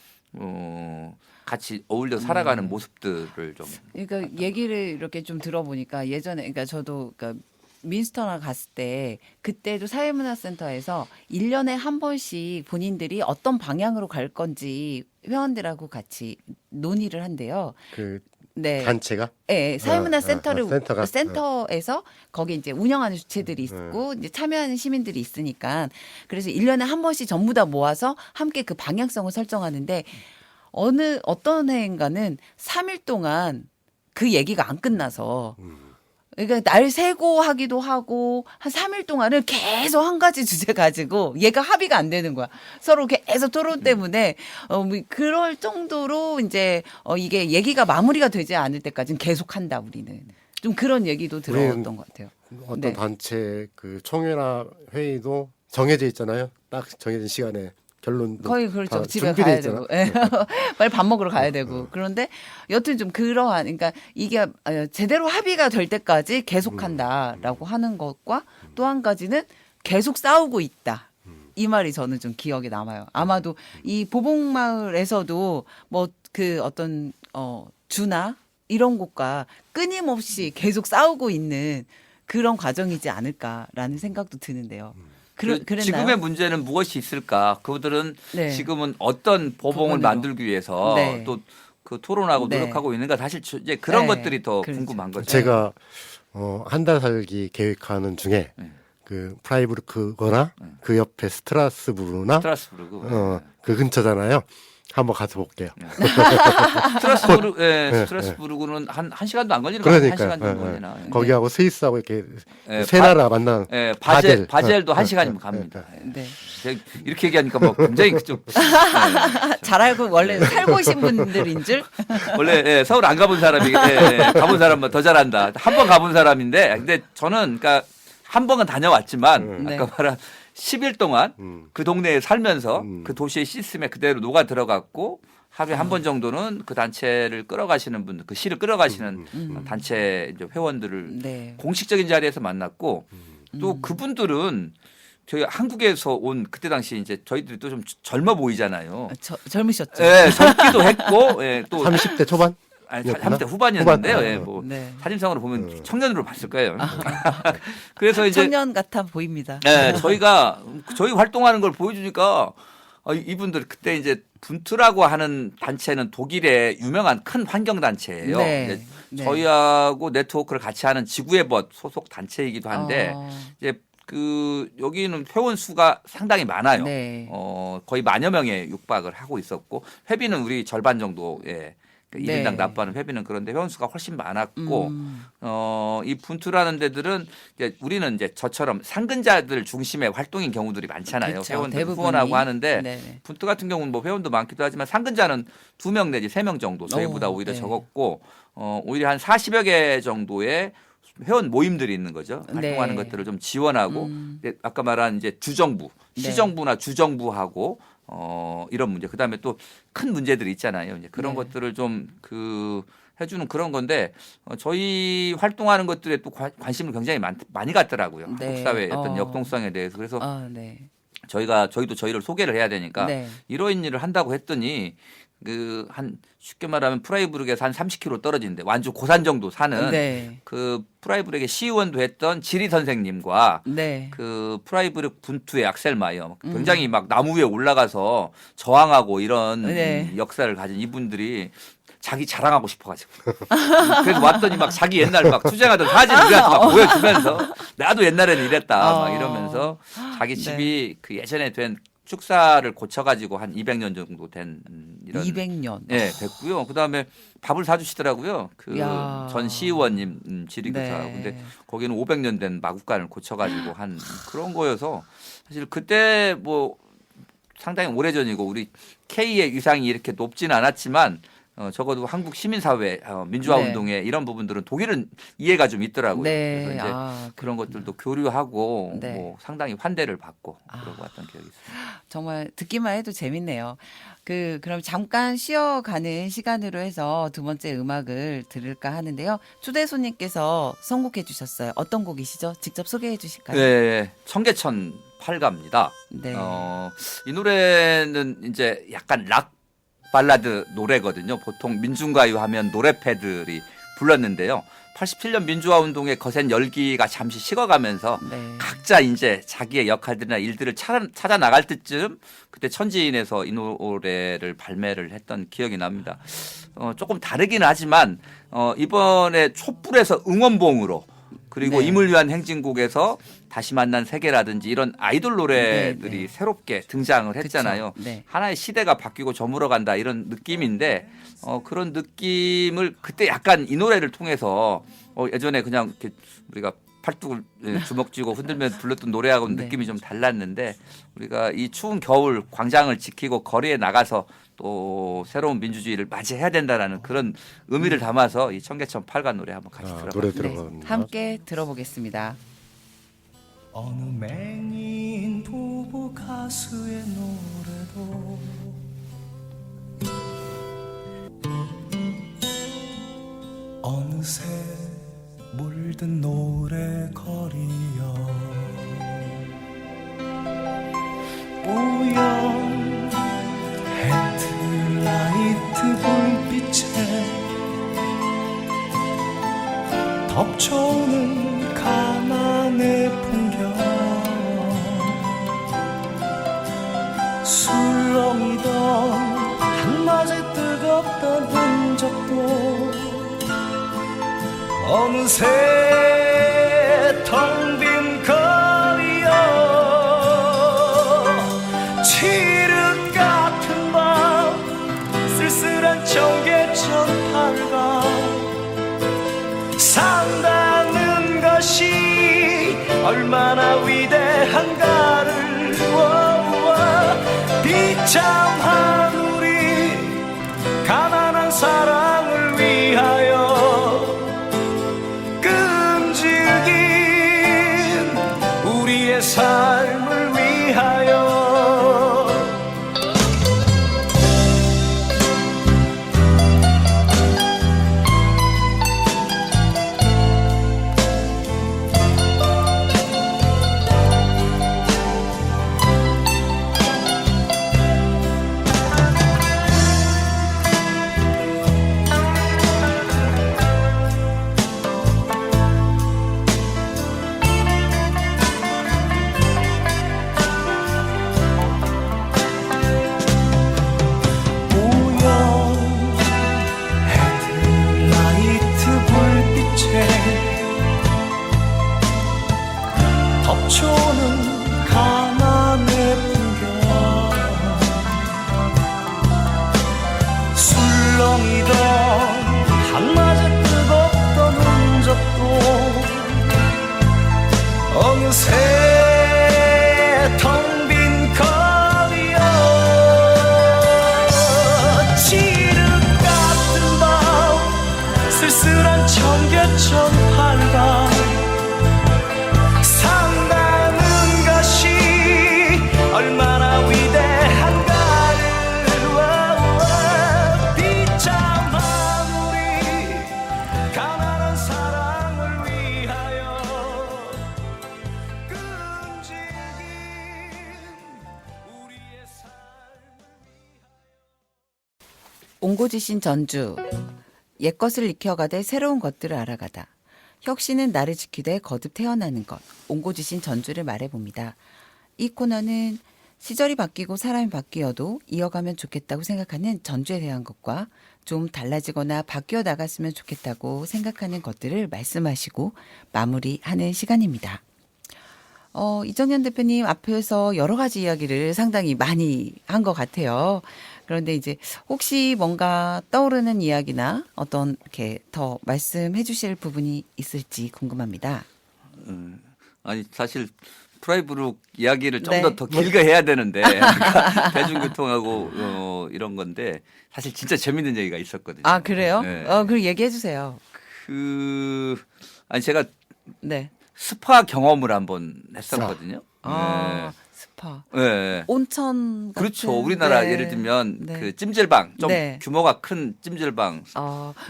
같이 어울려 살아가는 모습들을 좀 그러니까 얘기를 이렇게 좀 들어보니까 예전에 그러니까 저도 그러니까 민스터나 갔을 때 그때도 사회문화센터에서 1년에 한 번씩 본인들이 어떤 방향으로 갈 건지 회원들하고 같이 논의를 한대요. 그 네. 단체가 네, 사회문화센터를 센터가. 센터에서 거기 이제 운영하는 주체들이 있고 이제 참여하는 시민들이 있으니까 그래서 1년에 한 번씩 전부 다 모아서 함께 그 방향성을 설정하는데 어떤 해인가는 3일 동안 그 얘기가 안 끝나서 그러니까 날 세고 하기도 하고 한 3일 동안을 계속 한 가지 주제 가지고 얘가 합의가 안 되는 거야. 서로 계속 토론 때문에 뭐 그럴 정도로 이제 이게 얘기가 마무리가 되지 않을 때까지는 계속 한다 우리는. 좀 그런 얘기도 들었던 것 같아요. 어떤 네. 단체 그 총회나 회의도 정해져 있잖아요. 딱 정해진 시간에 결론도 거의 그렇죠. 다 집에 준비돼 가야 있잖아. 되고 예. 빨리 밥 먹으러 가야 되고 그런데 여튼 좀 그러한 그러니까 이게 제대로 합의가 될 때까지 계속한다라고 하는 것과 또 한 가지는 계속 싸우고 있다. 이 말이 저는 좀 기억에 남아요. 아마도 이 보복마을에서도 뭐 그 어떤 주나 이런 곳과 끊임없이 계속 싸우고 있는 그런 과정이지 않을까라는 생각도 드는데요. 그랬나요? 지금의 문제는 무엇이 있을까? 그들은 네. 지금은 어떤 보복을 부분으로. 만들기 위해서 네. 또 그 토론하고 네. 노력하고 있는가 사실 이제 그런 네. 것들이 더 그렇죠. 궁금한 거죠. 제가 한 달 살기 계획하는 중에 네. 그 프라이부르크거나 그 옆에 스트라스부르나 스트라스부르크. 그 근처잖아요. 한번 가서 볼게요. 스트라스부르크는 한 시간도 안 걸리는 거예요. 한 그러니까 시간 정도 걸리나. 거기하고 스위스하고 이렇게 예, 세 나라 만나는 바젤도 한 시간이면 갑니다. 예. 네. 제가 이렇게 얘기하니까 뭐 굉장히 그쪽 잘 알고 원래 살고 오신 분들인 줄. 원래 서울 안 가본 사람이 가본 사람만 더 잘한다. 한 번 가본 사람인데 근데 저는 그러니까 한 번은 다녀왔지만 네. 아까 말한 10일 동안 그 동네에 살면서 그 도시의 시스템에 그대로 녹아 들어갔고 하루에 한 번 정도는 그 단체를 끌어가시는 분들, 그 시를 끌어가시는 단체 이제 회원들을 네. 공식적인 자리에서 만났고 또 그분들은 저희 한국에서 온 그때 당시 이제 저희들이 또 좀 젊어 보이잖아요. 젊으셨죠. 예, 젊기도 했고 또 30대 초반? 아니, 30대 후반이었는데요. 후반. 예, 뭐 네. 사진상으로 보면 청년으로 봤을 거예요. 그래서 이제 청년 같아 보입니다. 예, 저희 활동하는 걸 보여주니까 이분들 그때 이제 분투라고 하는 단체는 독일의 유명한 큰 환경 단체예요. 네. 네. 저희하고 네트워크를 같이 하는 지구의 벗 소속 단체이기도 한데 이제 그 여기는 회원 수가 상당히 많아요. 네. 거의 10,000여 명에 육박을 하고 있었고 회비는 우리 절반 정도의 그 네. 1인당 납부하는 회비는 그런데 회원 수가 훨씬 많았고 이 분투라는 데들은 이제 우리는 이제 저처럼 상근자들 중심의 활동인 경우들이 많잖아요. 그렇죠. 회원들 대부분이. 후원하고 하는데 네네. 분투 같은 경우는 뭐 회원도 많기도 하지만 상근자는 2명 내지 3명 정도 저희보다 오히려 네. 적었고 오히려 한 40여 개 정도의 회원 모임들이 있는 거죠. 활동하는 네. 것들을 좀 지원하고 근데 아까 말한 이제 주정부, 네. 시정부나 주정부하고 이런 문제 그다음에 또 큰 문제들이 있잖아요. 이제 그런 네. 것들을 좀 해주는 그런 건데 저희 활동하는 것들에 또 관심을 굉장히 많이 갖더라고요. 네. 한국 사회의 어떤 역동성에 대해서 그래서 네. 저희도 저희를 소개를 해야 되니까 네. 이러한 일을 한다고 했더니 한 쉽게 말하면 프라이부르크에서 한 30km 떨어진데 완주 고산 정도 사는 네. 그 프라이부르크의 시의원도 했던 지리 선생님과 네. 그 프라이부르크 분투의 악셀마이어 굉장히 막 나무 위에 올라가서 저항하고 이런 네. 역사를 가진 이분들이 자기 자랑하고 싶어가지고 그래서 왔더니 막 자기 옛날 막 투쟁하던 사진 우리한테 막 보여주면서 나도 옛날에는 이랬다 막 이러면서 자기 집이 그 예전에 된 축사를 고쳐가지고 한 200년 정도 된 이런 200년. 예, 됐고요. 그다음에 밥을 사주시더라고요. 그 야. 전 시의원님 지리교사하고. 네. 근데 거기는 500년 된 마국간을 고쳐가지고 한 그런 거여서 사실 그때 뭐 상당히 오래전이고 우리 K의 위상이 이렇게 높지는 않았지만 적어도 한국 시민사회 민주화 네. 운동에 이런 부분들은 독일은 이해가 좀 있더라고요. 네. 그래서 이제 그런 것들도 교류하고 네. 뭐 상당히 환대를 받고 그러고 왔던 기억이 있습니다. 정말 듣기만 해도 재밌네요. 그럼 잠깐 쉬어가는 시간으로 해서 두 번째 음악을 들을까 하는데요. 초대 손님께서 선곡해 주셨어요. 어떤 곡이시죠? 직접 소개해 주실까요? 네, 청계천 팔가입니다. 네. 이 노래는 이제 약간 락 발라드 노래거든요. 보통 민중가요 하면 노래패들이 불렀는데요. 87년 민주화 운동의 거센 열기가 잠시 식어가면서 네. 각자 이제 자기의 역할들이나 일들을 찾아 나갈 때쯤 그때 천지인에서 이 노래를 발매를 했던 기억이 납니다. 조금 다르긴 하지만 이번에 촛불에서 응원봉으로 그리고 네. 임을 위한 행진곡에서 다시 만난 세계라든지 이런 아이돌 노래들이 네, 네. 새롭게 등장을 했잖아요. 그쵸. 네. 하나의 시대가 바뀌고 저물어 간다 이런 느낌인데 그런 느낌을 그때 약간 이 노래를 통해서 예전에 그냥 이렇게 우리가 팔뚝을 주먹 쥐고 흔들면서 불렀던 노래하고는 네. 느낌이 좀 달랐는데 우리가 이 추운 겨울 광장을 지키고 거리에 나가서 또 새로운 민주주의를 맞이해야 된다라는 그런 의미를 담아서 이 청계천 팔간 노래 한번 같이 들어봐요. 노래 네. 들어봅니다. 함께 들어보겠습니다. 어느 맹인 부부 가수의 노래도 어느새 물든 노래거리여 우연 헤드라이트 불빛에 덮쳐오는 가난의 풍경 술렁이던 한낮에 뜨겁던 흔적도 어느새 텅 빈 거리여 칠흑 같은 밤 쓸쓸한 청계천 팔가 산다는 것이 얼마나 위대한가를 비참한 우리 가난한 사랑을 위하여 끈질긴 우리의 삶을 위하여 덮쳐오는 가난의 풍경 술렁이던 한낮에 뜨겁던 흔적도 어느새 텅 빈 거리여 칠흑 같은 밤 쓸쓸한 청계천 팔가 얼마나 위대한가를 비참한 우리 가난한 사랑을 위하여 끈질긴 우리의 삶을 옹고지신 전주. 옛것을 익혀가되 새로운 것들을 알아가다. 혁신은 나를 지키되 거듭 태어나는 것. 옹고지신 전주를 말해봅니다. 이 코너는 시절이 바뀌고 사람이 바뀌어도 이어가면 좋겠다고 생각하는 전주에 대한 것과 좀 달라지거나 바뀌어 나갔으면 좋겠다고 생각하는 것들을 말씀하시고 마무리하는 시간입니다. 이정현 대표님 앞에서 여러 가지 이야기를 상당히 많이 한 것 같아요. 그런데 이제 혹시 뭔가 떠오르는 이야기나 어떤 이렇게 더 말씀해 주실 부분이 있을지 궁금합니다. 아니 사실 프라이브룩 이야기를 좀 네. 더 길게 해야 되는데 대중교통하고 이런 건데 사실 진짜 재밌는 얘기가 있었거든요. 아, 그래요? 네. 그럼 얘기해 주세요. 아니 제가 네. 스파 경험을 한번 했었거든요. 아, 스파. 네. 온천 같은. 그렇죠. 우리나라 네. 예를 들면 네. 그 찜질방 좀 네. 규모가 큰 찜질방.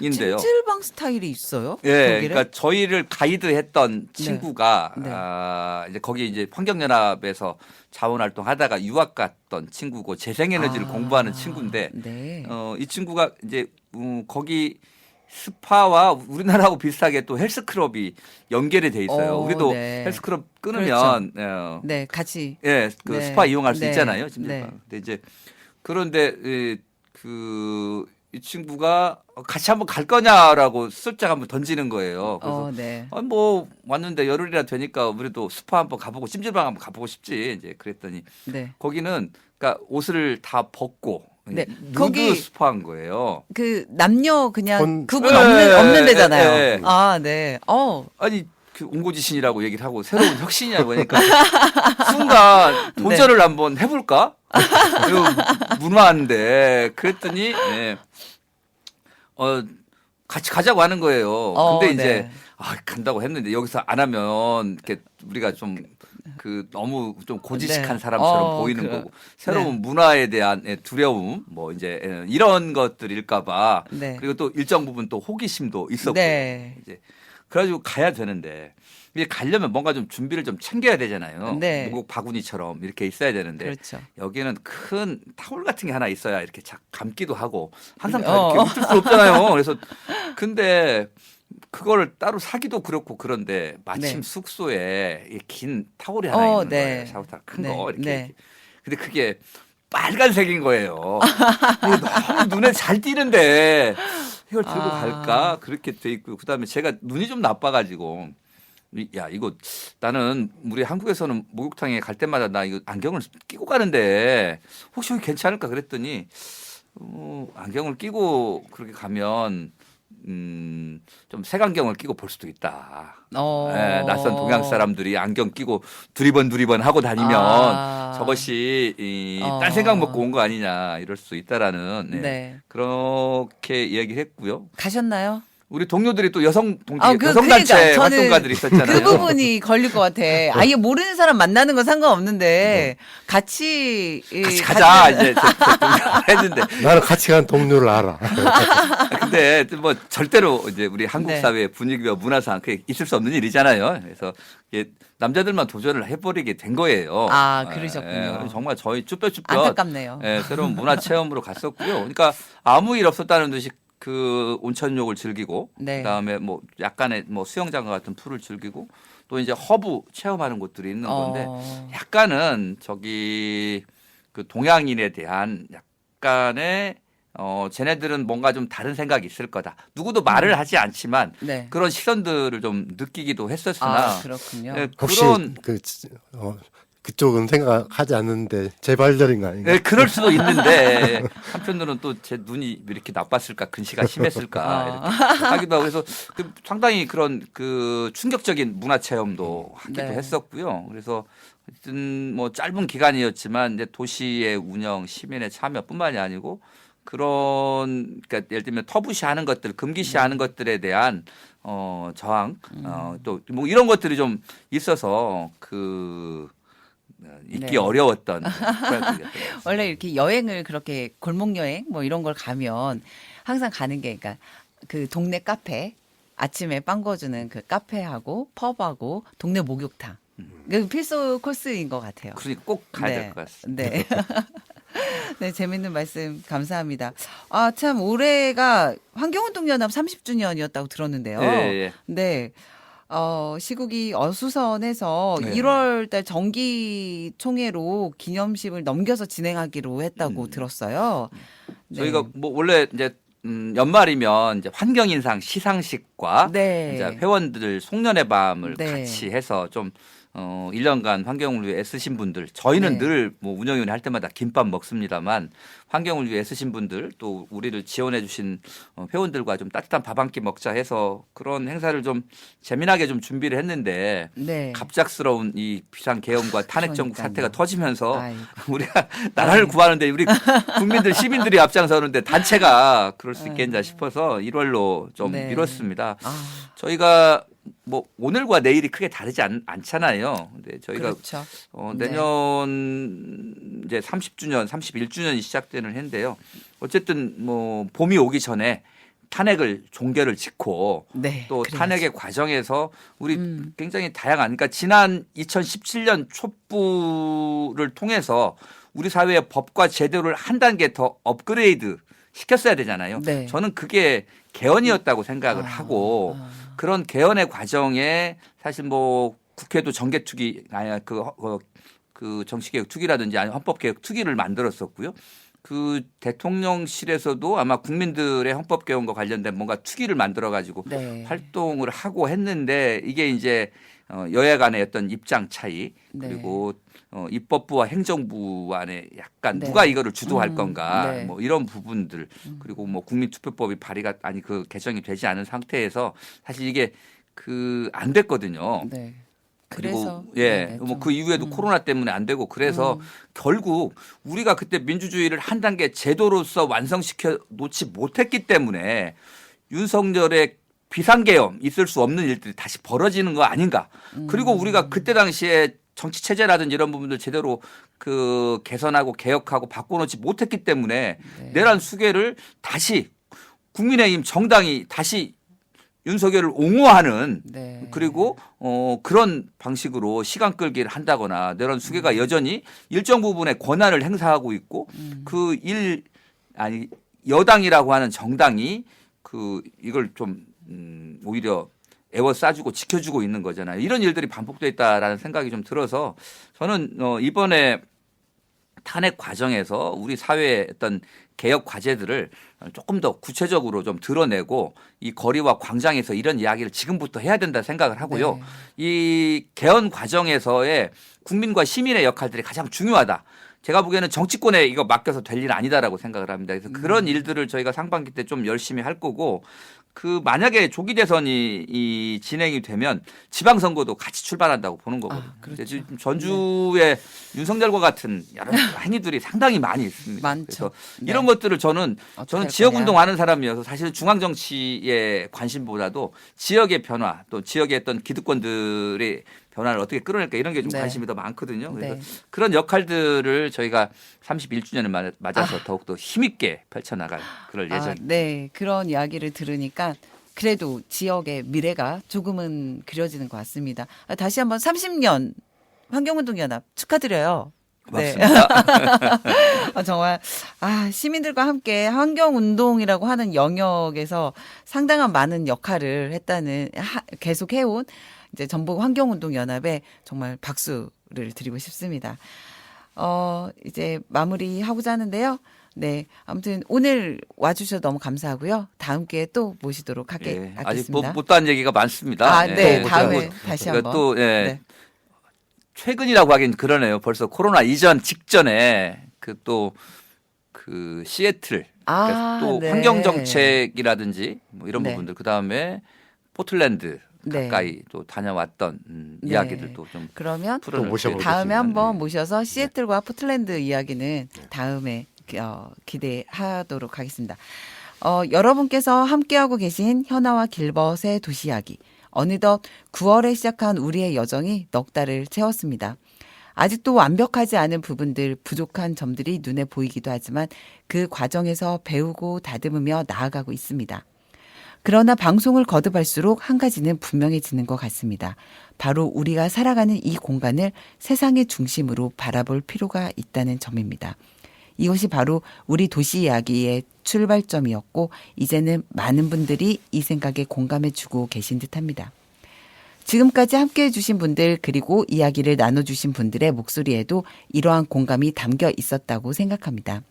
인데요. 찜질방 스타일이 있어요? 예, 거기를? 그러니까 저희를 가이드했던 친구가 네. 이제 거기 이제 환경연합에서 자원활동하다가 유학 갔던 친구고 재생에너지를 공부하는 친구인데 네. 이 친구가 이제 거기 스파와 우리나라하고 비슷하게 또 헬스클럽이 연결이 돼 있어요. 우리도 네. 헬스클럽 끊으면 네, 같이. 그 네. 스파 이용할 수 네. 있잖아요. 찜질방. 네. 근데 이제 그런데 이 친구가 같이 한번 갈 거냐라고 슬쩍 한번 던지는 거예요. 그래서 네. 뭐 왔는데 열흘이나 되니까 우리도 스파 한번 가보고 찜질방 한번 가보고 싶지. 이제 그랬더니 네. 거기는 그러니까 옷을 다 벗고 네. 누드 거기 스파한 거예요. 그 남녀 그냥 구분 네, 없는 데잖아요. 네. 아, 네. 아니 그 옹고지신이라고 얘기를 하고 새로운 혁신이라고 하니까 순간 도전을 한번 해볼까? 이거 문화인데 그랬더니 같이 가자고 하는 거예요. 근데 이제 네. 간다고 했는데 여기서 안 하면 이렇게 우리가 좀 너무 좀 고지식한 네. 사람처럼 보이는 거고 새로운 문화에 대한 두려움 뭐 이제 이런 것들일까봐 네. 그리고 또 일정 부분 또 호기심도 있었고 네. 이제 그래가지고 가야 되는데 이게 가려면 뭔가 좀 준비를 좀 챙겨야 되잖아요. 네. 무국 바구니처럼 이렇게 있어야 되는데 그렇죠. 여기는 큰 타올 같은 게 하나 있어야 이렇게 감기도 하고 항상 다 이렇게 웃을 수 없잖아요. 그래서 근데 그걸 따로 사기도 그렇고 그런데 마침 네. 숙소에 이 긴 타올이 하나 있는 네. 거예요. 샤워타올 큰 네. 거 이렇게. 네. 근데 그게 빨간색인 거예요. 이게 너무 눈에 잘 띄는데 이걸 들고 아. 갈까 그렇게 돼 있고 그다음에 제가 눈이 좀 나빠가지고 야 이거 나는 우리 한국에서는 목욕탕에 갈 때마다 나 이거 안경을 끼고 가는데 혹시 여기 괜찮을까 그랬더니 안경을 끼고 그렇게 가면 좀 색안경을 끼고 볼 수도 있다. 예, 낯선 동양 사람들이 안경 끼고 두리번 하고 다니면 아. 저것이 어. 딴 생각 먹고 온 거 아니냐 이럴 수 있다라는 네. 네. 그렇게 이야기를 했고요. 가셨나요? 우리 동료들이 또 여성 그러니까 단체 저는 활동가들이 있었잖아요. 그 부분이 걸릴 것 같아. 아예 모르는 사람 만나는 건 상관없는데 같이 같이 가자 이제 했는데 나는 같이 간 동료를 알아. 근데 뭐 절대로 이제 우리 한국 네. 사회의 분위기와 문화상 그게 있을 수 없는 일이잖아요. 그래서 이게 남자들만 도전을 해버리게 된 거예요. 아, 그러셨군요. 그래서 정말 저희 쭈뼛쭈뼛 안타깝네요. 새로운 문화 체험으로 갔었고요. 그러니까 아무 일 없었다는 듯이 그 온천욕을 즐기고 네. 그다음에 뭐 약간의 뭐 수영장과 같은 풀을 즐기고 또 이제 허브 체험하는 곳들이 있는 건데 약간은 저기 그 동양인에 대한 약간의 쟤네들은 뭔가 좀 다른 생각이 있을 거다. 누구도 말을 하지 않지만 네. 그런 시선들을 좀 느끼기도 했었으나 그렇군요. 예, 혹시 그런 그쪽은 생각하지 않는데 재발절인 거 아닌가? 예, 그럴 수도 있는데 한편으로는 또 제 눈이 왜 이렇게 나빴을까 근시가 심했을까 이렇게 하기도 하고 그래서 상당히 그런 그 충격적인 문화 체험도 하기도 네. 했었고요. 그래서 하여튼 뭐 짧은 기간이었지만 이제 도시의 운영, 시민의 참여뿐만이 아니고 그런 그러니까 예를 들면 터부시하는 것들, 금기시하는 것들에 대한 저항, 또 뭐 이런 것들이 좀 있어서 잊기 네. 어려웠던 그런 일이었던 원래 이렇게 여행을 그렇게 골목 여행 뭐 이런 걸 가면 항상 가는 게 그러니까 그 동네 카페 아침에 빵 구워주는 그 카페하고 펍하고 동네 목욕탕 그 필수 코스인 것 같아요. 그러니까 꼭 가야 될 것 같습니다. 네. 네, 재밌는 말씀 감사합니다. 아, 참 올해가 환경운동연합 30주년이었다고 들었는데요. 예. 네. 시국이 어수선해서 네. 1월 달 정기총회로 기념식을 넘겨서 진행하기로 했다고 들었어요. 네. 저희가 뭐 원래 이제 연말이면 이제 환경인상 시상식과 네. 이제 회원들 송년회 밤을 네. 같이 해서 좀 1년간 환경을 위해 애쓰신 분들 저희는 네. 늘 뭐 운영위원회 할 때마다 김밥 먹습니다만 환경을 위해 애쓰신 분들 또 우리를 지원해 주신 회원들과 좀 따뜻한 밥 한 끼 먹자 해서 그런 행사를 좀 재미나게 좀 준비를 했는데 네. 갑작스러운 이 비상계엄과 탄핵정국 그러니까요. 사태가 터지면서 아이고. 우리가 나라를 구하는데 우리 국민들 시민들이 앞장서는데 단체가 그럴 수 있겠냐 싶어서 1월로 좀 네. 미뤘습니다. 아, 저희가 뭐 오늘과 내일이 크게 다르지 않잖아요. 근데 저희가 그렇죠. 내년 이제 30주년, 31주년이 시작되는 해인데요. 어쨌든 뭐 봄이 오기 전에 탄핵을 종결을 짓고 네. 또 그래야죠. 탄핵의 과정에서 우리 굉장히 다양한 그러니까 지난 2017년 촛불을 통해서 우리 사회의 법과 제도를 한 단계 더 업그레이드 시켰어야 되잖아요. 네. 저는 그게 개헌이었다고 생각을 하고 그런 개헌의 과정에 사실 뭐 국회도 정개특위 아니 그 정치개혁 특위라든지 아니 헌법개혁 특위를 만들었었고요. 그 대통령실에서도 아마 국민들의 헌법 개헌과 관련된 뭔가 특위를 만들어 가지고 네. 활동을 하고 했는데 이게 이제 여야 간의 어떤 입장 차이 네. 그리고 입법부와 행정부 안에 약간 네. 누가 이거를 주도할 건가 네. 뭐 이런 부분들 그리고 뭐 국민투표법이 발의가 아니 그 개정이 되지 않은 상태에서 사실 이게 안 됐거든요. 네. 그리고 그래서 네, 뭐 그 이후에도 코로나 때문에 안 되고 그래서 결국 우리가 그때 민주주의를 한 단계 제도로서 완성시켜 놓지 못했기 때문에 윤석열의 비상계엄 있을 수 없는 일들이 다시 벌어지는 거 아닌가. 그리고 우리가 그때 당시에 정치 체제라든지 이런 부분들 제대로 그 개선하고 개혁하고 바꿔놓지 못했기 때문에 내란 수괴를 다시 국민의힘 정당이 다시 윤석열을 옹호하는 네. 그리고 그런 방식으로 시간 끌기를 한다거나 내란 수괴가 여전히 일정 부분의 권한을 행사하고 있고 여당이라고 하는 정당이 이걸 좀 오히려 애워싸주고 지켜주고 있는 거잖아요. 이런 일들이 반복돼 있다라는 생각이 좀 들어서 저는 이번에 탄핵 과정에서 우리 사회의 어떤 개혁 과제들을 조금 더 구체적으로 좀 드러내고 이 거리와 광장에서 이런 이야기를 지금부터 해야 된다 생각을 하고요. 네. 이 개헌 과정에서의 국민과 시민의 역할들이 가장 중요하다. 제가 보기에는 정치권에 이거 맡겨서 될 일 아니다라고 생각을 합니다. 그래서 그런 일들을 저희가 상반기 때 좀 열심히 할 거고 만약에 조기 대선이 이 진행이 되면 지방선거도 같이 출발한다고 보는 거거든요. 그렇죠. 지금 전주에 윤석열과 같은 여러 행위들이 상당히 많이 있습니다. 많죠. 그래서 네. 이런 것들을 저는 할 지역운동 거냐. 하는 사람이어서 사실 중앙정치의 관심보다도 지역의 변화 또 지역의 어떤 기득권들의 변화를 어떻게 끌어낼까 이런 게 좀 네. 관심이 더 많거든요. 그래서 네. 그런 역할들을 저희가 31주년을 맞아서 더욱더 힘있게 펼쳐나갈 그럴 예정입니다. 네, 그런 이야기를 들으니까 그래도 지역의 미래가 조금은 그려지는 것 같습니다. 다시 한번 30년 환경운동연합 축하드려요. 네. 고맙습니다. 정말 시민들과 함께 환경운동이라고 하는 영역에서 상당한 많은 역할을 했다는 계속 해온 이제 전북 환경운동연합에 정말 박수를 드리고 싶습니다. 이제 마무리하고자 하는데요. 네, 아무튼 오늘 와주셔서 너무 감사하고요. 다음 기회에 또 모시도록 예, 아직 하겠습니다. 못다한 얘기가 많습니다. 네, 예, 다음에 또 다시 그러니까 한번. 또 네. 최근이라고 하긴 그러네요. 벌써 코로나 이전 직전에 그 시애틀 또 네. 환경 정책이라든지 뭐 이런 네. 부분들 그다음에 포틀랜드 네. 가까이 또 다녀왔던 네. 이야기들도 좀 그러면 풀어낼 모셔보겠습니다. 수 다음에 있겠습니다. 한번 네. 모셔서 시애틀과 포틀랜드 이야기는 다음에 기대하도록 하겠습니다. 여러분께서 함께하고 계신 현아와 길벗의 도시 이야기. 어느덧 9월에 시작한 우리의 여정이 넉 달을 채웠습니다. 아직도 완벽하지 않은 부분들, 부족한 점들이 눈에 보이기도 하지만 그 과정에서 배우고 다듬으며 나아가고 있습니다. 그러나 방송을 거듭할수록 한 가지는 분명해지는 것 같습니다. 바로 우리가 살아가는 이 공간을 세상의 중심으로 바라볼 필요가 있다는 점입니다. 이것이 바로 우리 도시 이야기의 출발점이었고 이제는 많은 분들이 이 생각에 공감해주고 계신 듯합니다. 지금까지 함께해 주신 분들 그리고 이야기를 나눠주신 분들의 목소리에도 이러한 공감이 담겨 있었다고 생각합니다.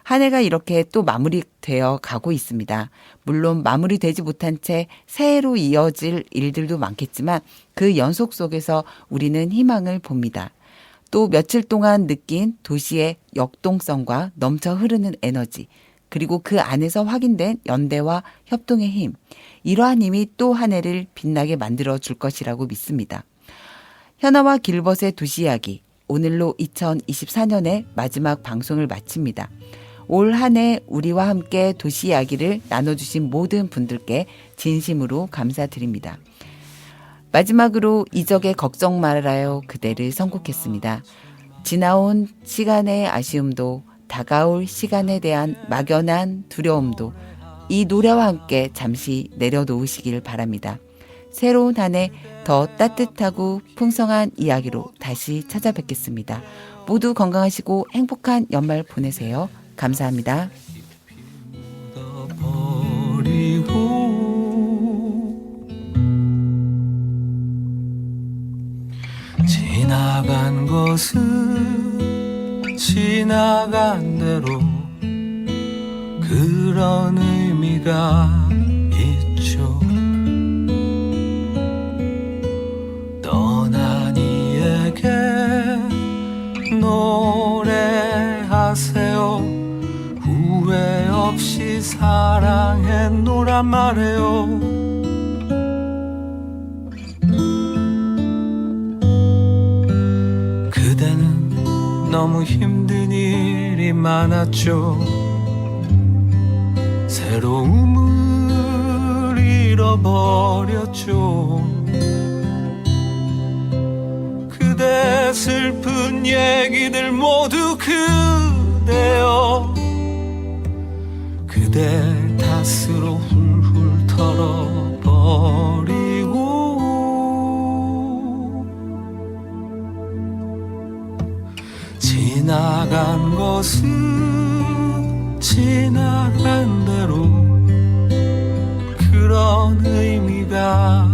한 해가 이렇게 또 마무리되어 가고 있습니다. 물론 마무리되지 못한 채 새해로 이어질 일들도 많겠지만 그 연속 속에서 우리는 희망을 봅니다. 또 며칠 동안 느낀 도시의 역동성과 넘쳐 흐르는 에너지, 그리고 그 안에서 확인된 연대와 협동의 힘, 이러한 힘이 또 한 해를 빛나게 만들어 줄 것이라고 믿습니다. 현아와 길벗의 도시 이야기, 오늘로 2024년의 마지막 방송을 마칩니다. 올 한 해 우리와 함께 도시 이야기를 나눠주신 모든 분들께 진심으로 감사드립니다. 마지막으로 이적의 걱정 말아요 그대를 선곡했습니다. 지나온 시간의 아쉬움도 다가올 시간에 대한 막연한 두려움도 이 노래와 함께 잠시 내려놓으시길 바랍니다. 새로운 한 해 더 따뜻하고 풍성한 이야기로 다시 찾아뵙겠습니다. 모두 건강하시고 행복한 연말 보내세요. 감사합니다. 지나간 것은 지나간 대로 그런 의미가 있죠. 떠난 이에게 노래하세요. 후회 없이 사랑했노란 말해요. 그대는 너무 힘든 일이 많았죠. 새로움을 잃어버렸죠. 그대 슬픈 얘기들 모두 그대여 그대 탓으로 훌훌 털어버리고 지나간 것은 지나간 대로 그런 그런 의미가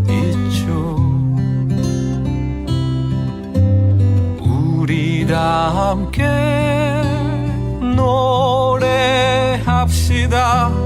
있죠. 우리 다 함께 노래합시다.